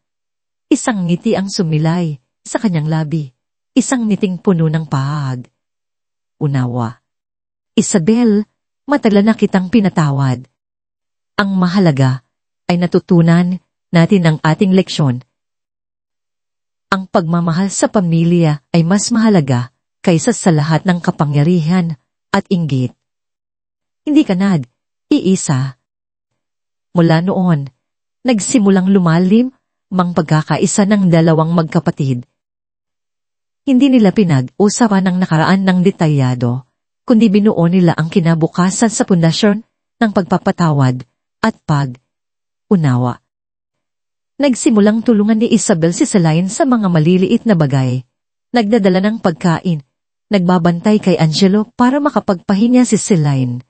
Isang ngiti ang sumilay sa kanyang labi. Isang ngiting puno ng pahag. Unawa. Isabel, matagal na kitang pinatawad. Ang mahalaga ay natutunan natin ang ating leksyon. Ang pagmamahal sa pamilya ay mas mahalaga kaysa sa lahat ng kapangyarihan at inggit. Hindi ka nag-iisa. Mula noon, nagsimulang lumalim ang pagkakaisa ng dalawang magkapatid. Hindi nila pinag-usapan ang nakaraan ng detalyado, kundi binuo nila ang kinabukasan sa pundasyon ng pagpapatawad at pag-unawa. Nagsimulang tulungan ni Isabel si Celine sa mga maliliit na bagay. Nagdadala ng pagkain, nagbabantay kay Angelo para makapagpahinga si Celine.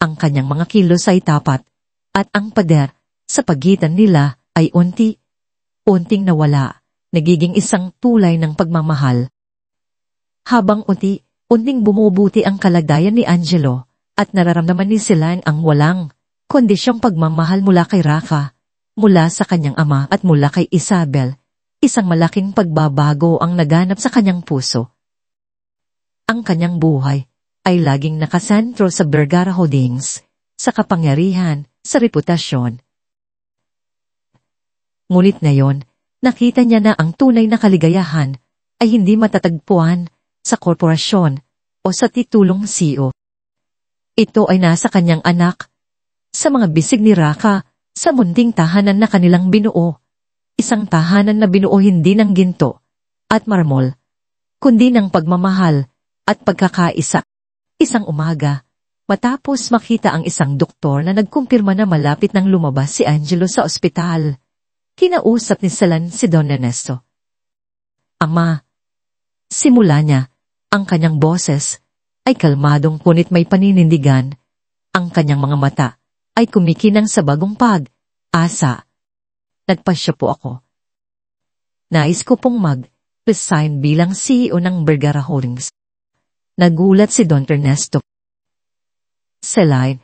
Ang kanyang mga kilos ay tapat, at ang pader sa pagitan nila ay unti-unting nawala, nagiging isang tulay ng pagmamahal. Habang unti-unting bumubuti ang kalagayan ni Angelo, at nararamdaman ni Celine ang walang kondisyong pagmamahal mula kay Raka, mula sa kanyang ama at mula kay Isabel, isang malaking pagbabago ang naganap sa kanyang puso. Ang kanyang buhay ay laging nakasentro sa Vergara Holdings, sa kapangyarihan, sa reputasyon. Ngunit ngayon, nakita niya na ang tunay na kaligayahan ay hindi matatagpuan sa korporasyon o sa titulong CEO. Ito ay nasa kanyang anak, sa mga bisig ni Raka, sa munting tahanan na kanilang binuo, isang tahanan na binuo hindi ng ginto at marmol, kundi ng pagmamahal at pagkakaisa. Isang umaga, matapos makita ang isang doktor na nagkumpirma na malapit nang lumabas si Angelo sa ospital, kinausap ni Celine si Don Ernesto. Ama, simula niya, ang kanyang boses ay kalmadong punit may paninindigan, ang kanyang mga mata ay kumikinang sa bagong pag-asa. Nagpasya po ako. Nais ko pong mag-resign bilang CEO ng Vergara Holdings. Nagulat si Don Ernesto. Celine,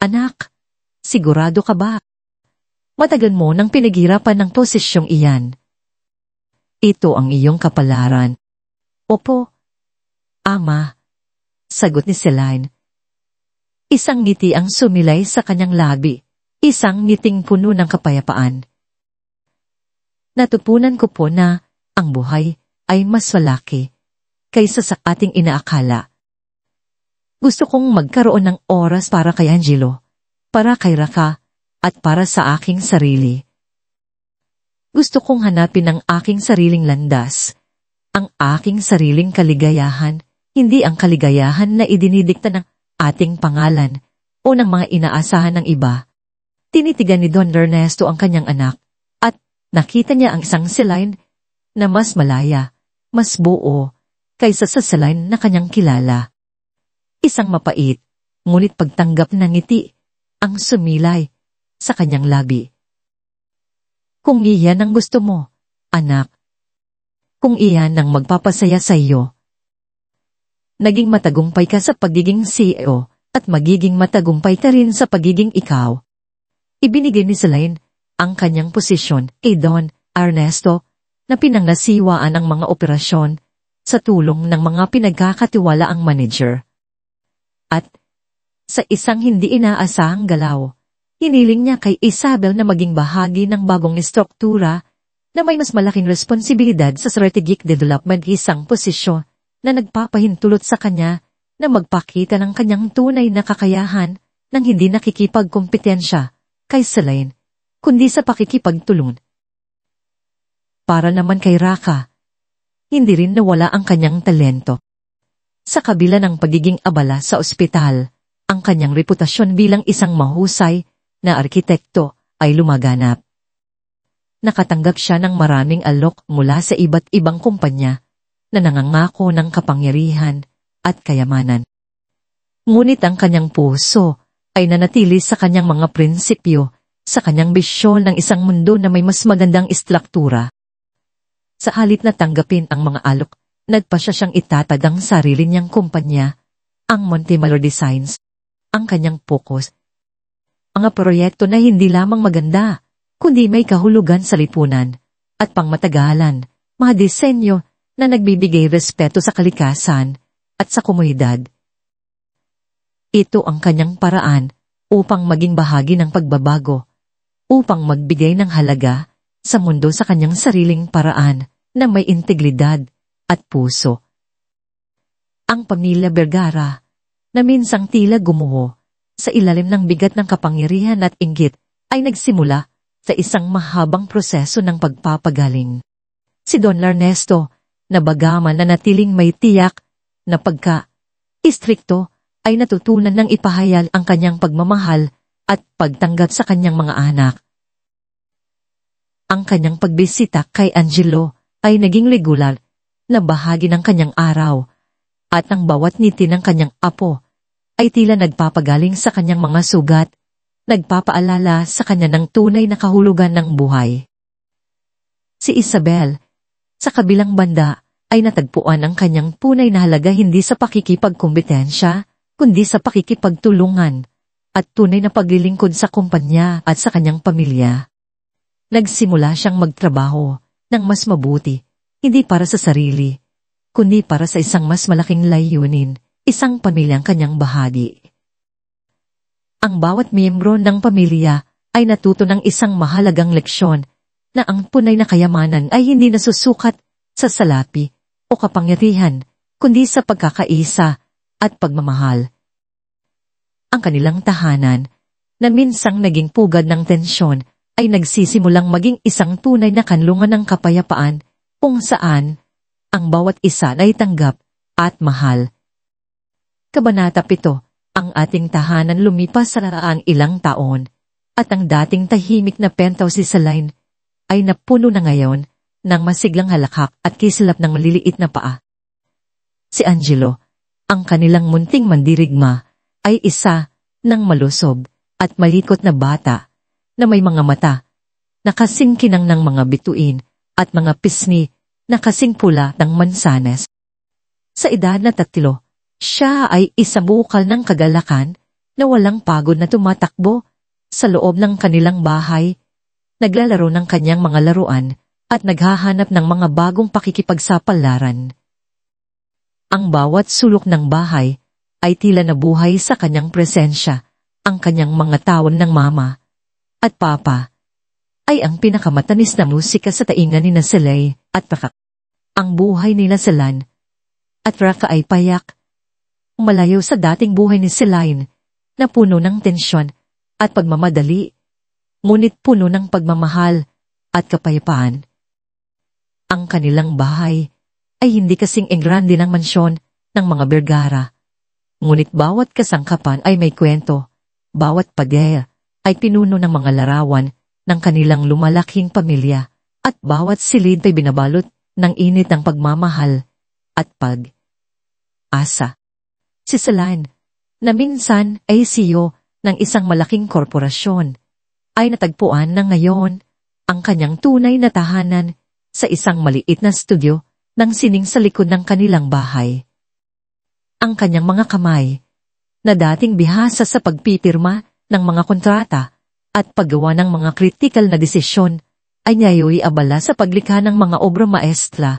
anak, sigurado ka ba? Matagal mo nang pinaghirapan ng posisyong iyan. Ito ang iyong kapalaran. Opo, ama, sagot ni Celine. Isang ngiti ang sumilay sa kanyang labi, isang ngiting puno ng kapayapaan. Natutunan ko po na ang buhay ay mas malaki kaysa sa ating inaakala. Gusto kong magkaroon ng oras para kay Angelo, para kay Raka, at para sa aking sarili. Gusto kong hanapin ang aking sariling landas, ang aking sariling kaligayahan, hindi ang kaligayahan na idinidikta ng ating pangalan o ng mga inaasahan ng iba. Tinitigan ni Don Ernesto ang kanyang anak at nakita niya ang isang Celine na mas malaya, mas buo, kaysa sa Celine na kanyang kilala. Isang mapait, ngunit pagtanggap ng ngiti, ang sumilay sa kanyang labi. Kung iyan ang gusto mo, anak, kung iyan ang magpapasaya sa iyo, naging matagumpay ka sa pagiging CEO at magiging matagumpay ka rin sa pagiging ikaw. Ibinigay ni Celine ang kanyang posisyon kay Don Ernesto na pinangnasiwaan ang mga operasyon sa tulong ng mga pinagkakatiwalaang manager. At sa isang hindi inaasahang galaw, hiniling niya kay Isabel na maging bahagi ng bagong struktura na may mas malaking responsibilidad sa strategic development, isang posisyon na nagpapahintulot sa kanya na magpakita ng kanyang tunay na kakayahan nang hindi nakikipagkompetensya kay Celine, kundi sa pakikipagtulungan. Para naman kay Raka, hindi rin nawala ang kanyang talento. Sa kabila ng pagiging abala sa ospital, ang kanyang reputasyon bilang isang mahusay na arkitekto ay lumaganap. Nakatanggap siya ng maraming alok mula sa iba't ibang kumpanya na nangangako ng kapangyarihan at kayamanan. Ngunit ang kanyang puso ay nanatili sa kanyang mga prinsipyo, sa kanyang bisyon ng isang mundo na may mas magandang istruktura. Sa halip na tanggapin ang mga alok, nagpasya siyang itatag ang sarili niyang kumpanya, ang Montemalor Designs, ang kanyang focus. Mga proyekto na hindi lamang maganda, kundi may kahulugan sa lipunan at pangmatagalan, mga disenyo na nagbibigay respeto sa kalikasan at sa komunidad. Ito ang kanyang paraan upang maging bahagi ng pagbabago, upang magbigay ng halaga sa mundo sa kanyang sariling paraan na may integridad at puso. Ang pamilya Vergara, na minsang tila gumuho sa ilalim ng bigat ng kapangyarihan at inggit, ay nagsimula sa isang mahabang proseso ng pagpapagaling. Si Don Ernesto, na bagaman na natiling may tiyak na pagka-istrikto, ay natutunan ng ipahayag ang kanyang pagmamahal at pagtanggap sa kanyang mga anak. Ang kanyang pagbisita kay Angelo ay naging regular na bahagi ng kanyang araw, at ang bawat ngiti ng kanyang apo ay tila nagpapagaling sa kanyang mga sugat, nagpapaalala sa kanya ng tunay na kahulugan ng buhay. Si Isabel, sa kabilang banda, ay natagpuan ang kanyang tunay na halaga hindi sa pakikipagkumpetensya, kundi sa pakikipagtulungan at tunay na paglilingkod sa kumpanya at sa kanyang pamilya. Nagsimula siyang magtrabaho ng mas mabuti, hindi para sa sarili, kundi para sa isang mas malaking layunin, isang pamilyang kanyang bahagi. Ang bawat miyembro ng pamilya ay natuto ng isang mahalagang leksyon na ang tunay na kayamanan ay hindi nasusukat sa salapi o kapangyarihan, kundi sa pagkakaisa at pagmamahal. Ang kanilang tahanan, na minsang naging pugad ng tensyon, ay nagsisimulang maging isang tunay na kanlungan ng kapayapaan kung saan ang bawat isa ay tanggap at mahal. Kabanata 7, ang ating tahanan lumipas sa naraang ilang taon at ang dating tahimik na penthouse si Celine ay napuno na ngayon ng masiglang halakhak at kislap ng maliliit na paa. Si Angelo, ang kanilang munting mandirigma, ay isa ng malusob at malikot na bata na may mga mata na kasing kinang ng mga bituin at mga pisngi na kasing pula ng mansanas. Sa edad na 3, siya ay isang bukal ng kagalakan na walang pagod na tumatakbo sa loob ng kanilang bahay, naglalaro ng kanyang mga laruan at naghahanap ng mga bagong pakikipagsapalaran. Ang bawat sulok ng bahay ay tila nabuhay sa kanyang presensya. Ang kanyang mga tawag ng mama at papa ay ang pinakamatamis na musika sa taingan ni Celine at Raka. Ang buhay nila Celine at Raka ay payak, malayo sa dating buhay ni Celine na puno ng tensyon at pagmamadali, ngunit puno ng pagmamahal at kapayapaan. Ang kanilang bahay ay hindi kasing engrande ng mansyon ng mga Vergara, ngunit bawat kasangkapan ay may kwento. Bawat pader ay pinuno ng mga larawan ng kanilang lumalaking pamilya at bawat silid ay binabalot ng init ng pagmamahal at pag-asa. Si Celine, na minsan ay CEO ng isang malaking korporasyon, ay natagpuan na ngayon ang kanyang tunay na tahanan sa isang maliit na studio ng sining sa likod ng kanilang bahay. Ang kanyang mga kamay, na dating bihasa sa pagpipirma ng mga kontrata at paggawa ng mga kritikal na desisyon, ay ngayoy abala sa paglikha ng mga obra maestra.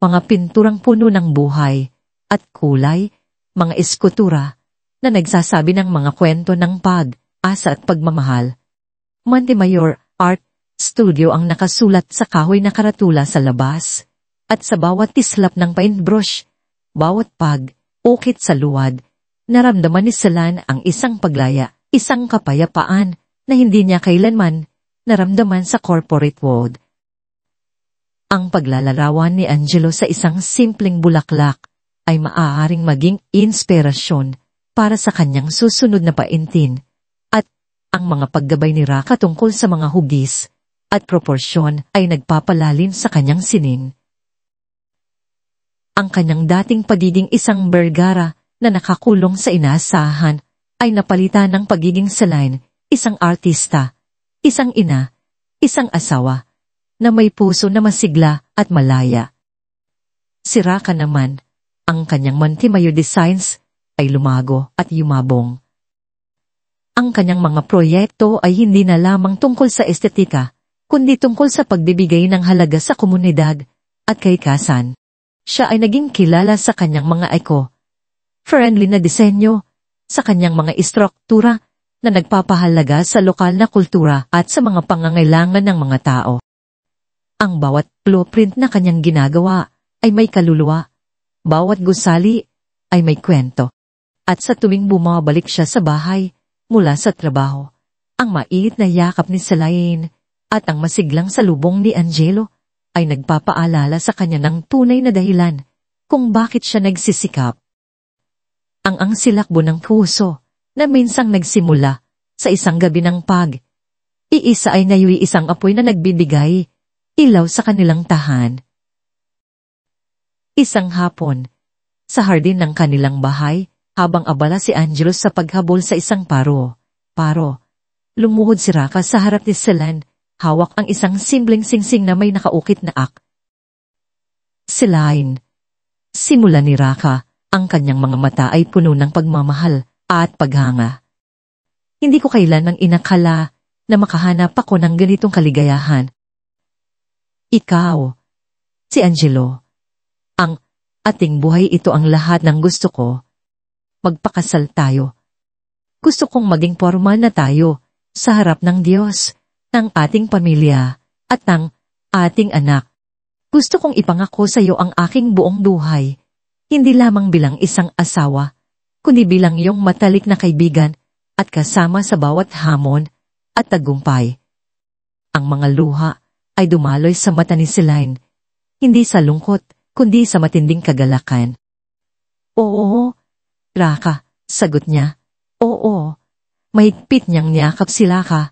Mga pinturang puno ng buhay at kulay, mga eskultura na nagsasabi ng mga kwento ng pag-asa at pagmamahal. Montemayor Art Studio ang nakasulat sa kahoy na karatula sa labas, at sa bawat tislap ng paintbrush, bawat pag-ukit sa luwad, naramdaman ni Celine ang isang paglaya, isang kapayapaan na hindi niya kailanman naramdaman sa corporate world. Ang paglalarawan ni Angelo sa isang simpleng bulaklak ay maaaring maging inspirasyon para sa kanyang susunod na paintin, at ang mga paggabay ni Raka tungkol sa mga hugis at proporsyon ay nagpapalalim sa kanyang sining. Ang kanyang dating pagiging isang Vergara na nakakulong sa inaasahan ay napalitan ng pagiging Celine, isang artista, isang ina, isang asawa, na may puso na masigla at malaya. Si Raka naman, ang kanyang Montemayor Designs ay lumago at yumabong. Ang kanyang mga proyekto ay hindi na lamang tungkol sa estetika, kundi tungkol sa pagbibigay ng halaga sa komunidad at kalikasan. Siya ay naging kilala sa kanyang mga friendly na disenyo, sa kanyang mga istruktura na nagpapahalaga sa lokal na kultura at sa mga pangangailangan ng mga tao. Ang bawat blueprint na kanyang ginagawa ay may kaluluwa, bawat gusali ay may kwento. At sa tuwing bumabalik siya sa bahay mula sa trabaho, ang maiit na yakap ni Celine at ang masiglang salubong ni Angelo ay nagpapaalala sa kanya ng tunay na dahilan kung bakit siya nagsisikap. Ang silakbo ng puso na minsang nagsimula sa isang gabi ng Iisa ay ngayon isang apoy na nagbibigay ilaw sa kanilang tahan. Isang hapon, sa hardin ng kanilang bahay, habang abala si Angelo sa paghabol sa isang paro, lumuhod si Raka sa harap ni Celine, hawak ang isang simpleng singsing na may nakaukit na ak. Celine. Simula ni Raka, ang kanyang mga mata ay puno ng pagmamahal at paghanga. Hindi ko kailanman inakala na makahanap ako ng ganitong kaligayahan. Ikaw, si Angelo. Ang ating buhay, ito ang lahat ng gusto ko. Magpakasal tayo. Gusto kong maging formal na tayo sa harap ng Diyos, ng ating pamilya, at ng ating anak. Gusto kong ipangako sa iyo ang aking buong buhay, hindi lamang bilang isang asawa, kundi bilang iyong matalik na kaibigan at kasama sa bawat hamon at tagumpay. Ang mga luha ay dumaloy sa mata ni Celine, hindi sa lungkot, kundi sa matinding kagalakan. Oo, Raka, sagot niya. Oo, mahigpit niyang niyakap si Raka.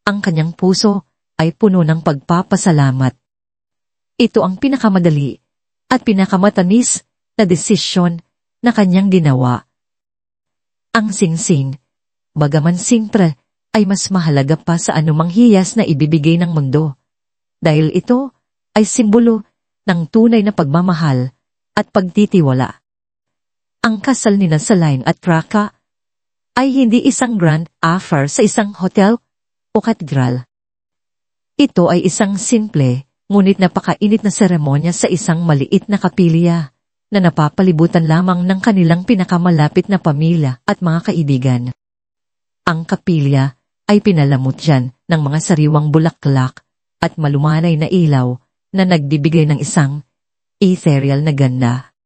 Ang kanyang puso ay puno ng pagpapasalamat. Ito ang pinakamadali at pinakamatamis na desisyon na kanyang ginawa. Ang singsing, bagaman simpre, ay mas mahalaga pa sa anumang hiyas na ibibigay ng mundo. Dahil ito ay simbolo ng tunay na pagmamahal at pagtitiwala. Ang kasal ni Celine at Raka ay hindi isang grand affair sa isang hotel o katedral. Ito ay isang simple, ngunit napakainit na seremonya sa isang maliit na kapilya na napapalibutan lamang ng kanilang pinakamalapit na pamilya at mga kaibigan. Ang kapilya ay pinalamutyan ng mga sariwang bulaklak at malumanay na ilaw na nagbibigay ng isang ethereal na ganda.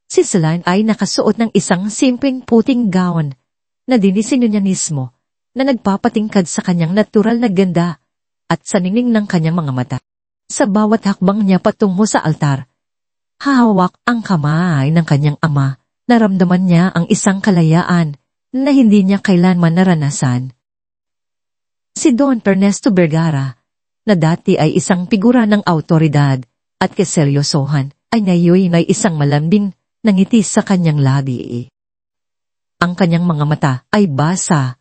Si Celine ay nakasuot ng isang simpleng puting gown na dinisenyo niya mismo na nagpapatingkad sa kanyang natural na ganda at sa ningning ng kanyang mga mata. Sa bawat hakbang niya patungo sa altar, hawak ang kamay ng kanyang ama, naramdaman niya ang isang kalayaan na hindi niya kailanman naranasan. Si Don Ernesto Vergara, na dati ay isang figura ng autoridad at kaseryosohan, ay ngayon ay isang malambing na ngiti sa kanyang labi. Ang kanyang mga mata ay basa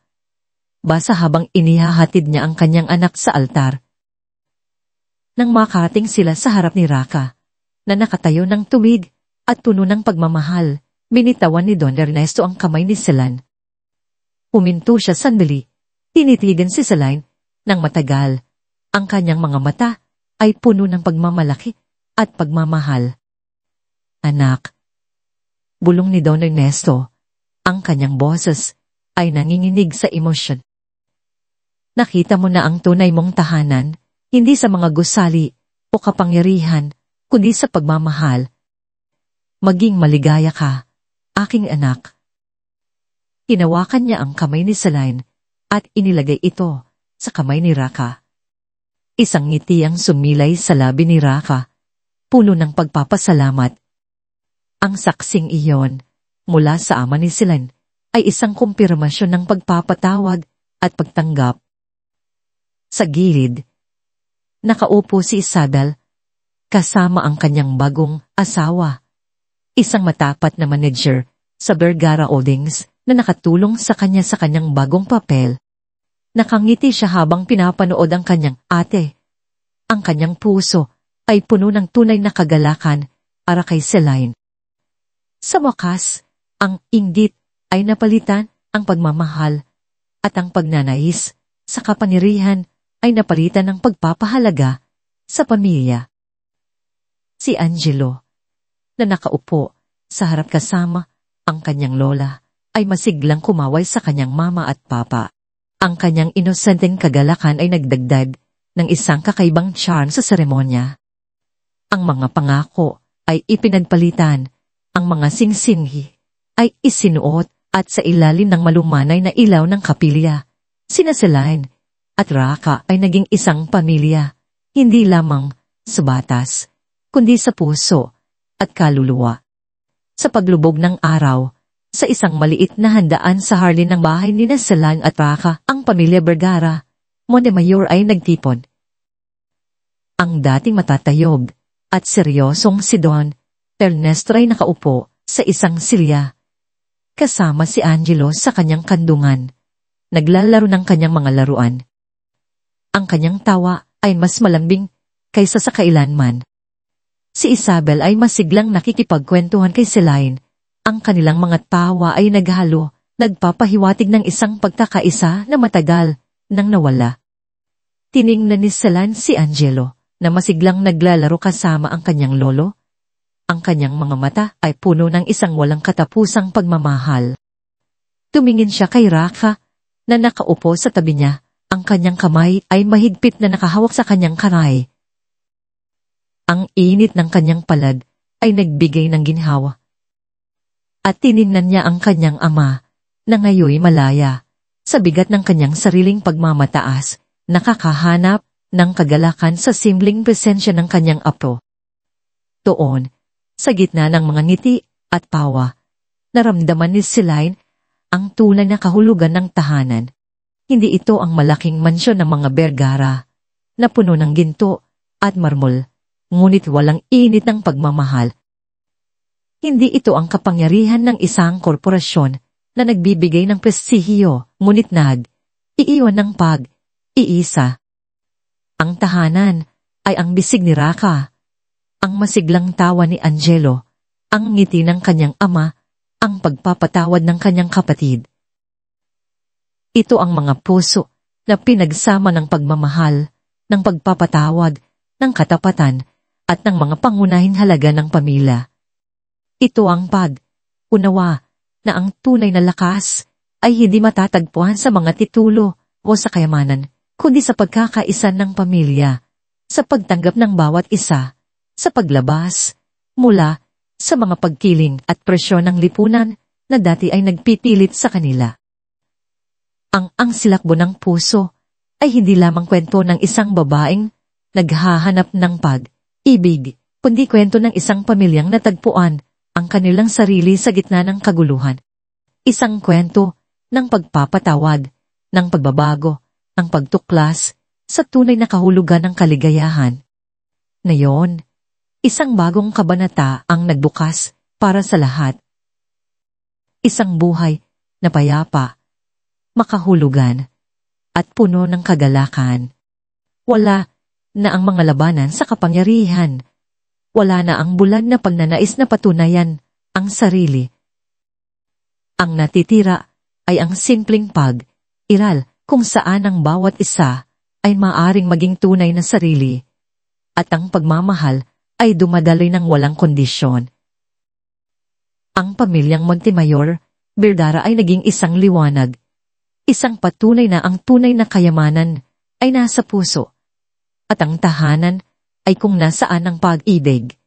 habang inihahatid niya ang kanyang anak sa altar. Nang makarating sila sa harap ni Raka, na nakatayo ng tuwid at puno ng pagmamahal, binitawan ni Don Ernesto ang kamay ni Celine. Huminto siya sandali, tinitigan si Celine ng matagal. Ang kanyang mga mata ay puno ng pagmamalaki at pagmamahal. Anak, bulong ni Don Ernesto, ang kanyang boses ay nanginginig sa emosyon. Nakita mo na ang tunay mong tahanan, hindi sa mga gusali o kapangyarihan, kundi sa pagmamahal. Maging maligaya ka, aking anak. Hinawakan niya ang kamay ni Celine at inilagay ito sa kamay ni Raka. Isang ngiti ang sumilay sa labi ni Raka, puno ng pagpapasalamat. Ang saksing iyon, mula sa ama ni Celine, ay isang kumpirmasyon ng pagpapatawad at pagtanggap. Sa gilid, nakaupo si Isabel, kasama ang kanyang bagong asawa, isang matapat na manager sa Vergara Holdings na nakatulong sa kanyang bagong papel. Nakangiti siya habang pinapanood ang kanyang ate. Ang kanyang puso ay puno ng tunay na kagalakan para kay Celine. Sa wakas, ang inggit ay napalitan ang pagmamahal at ang pagnanais sa kapangyarihan ay napalitan ng pagpapahalaga sa pamilya. Si Angelo, na nakaupo sa harap kasama ang kanyang lola, ay masiglang kumaway sa kanyang mama at papa. Ang kanyang inosenteng kagalakan ay nagdagdag ng isang kakaibang charm sa seremonya. Ang mga pangako ay ipinagpalitan, ang mga singsinghi ay isinuot at sa ilalim ng malumanay na ilaw ng kapilya, sina Celine at Raka ay naging isang pamilya, hindi lamang sa batas, kundi sa puso at kaluluwa. Sa paglubog ng araw, sa isang maliit na handaan sa harlin ng bahay ni Celine at Raka, ang pamilya Vergara Montemayor ay nagtipon. Ang dating matatayog at seryosong si Don Ernesto ay nakaupo sa isang silya. Kasama si Angelo sa kanyang kandungan. Naglalaro ng kanyang mga laruan. Ang kanyang tawa ay mas malambing kaysa sa kailanman. Si Isabel ay masiglang nakikipagkwentuhan kay Celine. Ang kanilang mga tawa ay naghalo, nagpapahiwatig ng isang pagkakaisa na matagal nang nawala. Tiningnan ni Celine si Angelo na masiglang naglalaro kasama ang kanyang lolo. Ang kanyang mga mata ay puno ng isang walang katapusang pagmamahal. Tumingin siya kay Raka na nakaupo sa tabi niya. Ang kanyang kamay ay mahigpit na nakahawak sa kanyang kamay. Ang init ng kanyang palad ay nagbigay ng ginhawa. At tiningnan niya ang kanyang ama na ngayoy malaya sa bigat ng kanyang sariling pagmamataas, nakakahanap ng kagalakan sa simpleng presensya ng kanyang apo. Doon, sa gitna ng mga ngiti at tawa, naramdaman ni Celine ang tunay na kahulugan ng tahanan. Hindi ito ang malaking mansyon ng mga Vergara na puno ng ginto at marmol, ngunit walang init ng pagmamahal. Hindi ito ang kapangyarihan ng isang korporasyon na nagbibigay ng prestihiyo, ngunit iiwan ng pag-iisa. Ang tahanan ay ang bisig ni Raka, ang masiglang tawa ni Angelo, ang ngiti ng kanyang ama, ang pagpapatawad ng kanyang kapatid. Ito ang mga puso na pinagsama ng pagmamahal, ng pagpapatawad, ng katapatan, at ng mga pangunahing halaga ng pamilya. Ito ang pag-unawa na ang tunay na lakas ay hindi matatagpuan sa mga titulo o sa kayamanan, kundi sa pagkakaisa ng pamilya, sa pagtanggap ng bawat isa, sa paglabas, mula sa mga pagkiling at presyon ng lipunan na dati ay nagpipilit sa kanila. Ang silakbo ng puso ay hindi lamang kwento ng isang babaeng naghahanap ng pag-ibig, kundi kwento ng isang pamilyang natagpuan ang kanilang sarili sa gitna ng kaguluhan. Isang kwento ng pagpapatawad, ng pagbabago, ng pagtuklas sa tunay na kahulugan ng kaligayahan. Ngayon, isang bagong kabanata ang nagbukas para sa lahat. Isang buhay na payapa, makahulugan, at puno ng kagalakan. Wala na ang mga labanan sa kapangyarihan. Wala na ang bulan na pagnanais na patunayan ang sarili. Ang natitira ay ang simpleng pag-iral kung saan ang bawat isa ay maaring maging tunay na sarili at ang pagmamahal ay dumadaloy ng walang kondisyon. Ang pamilyang Montemayor, Vergara ay naging isang liwanag. Isang patunay na ang tunay na kayamanan ay nasa puso at ang tahanan ay kung nasaan ang pag-ibig.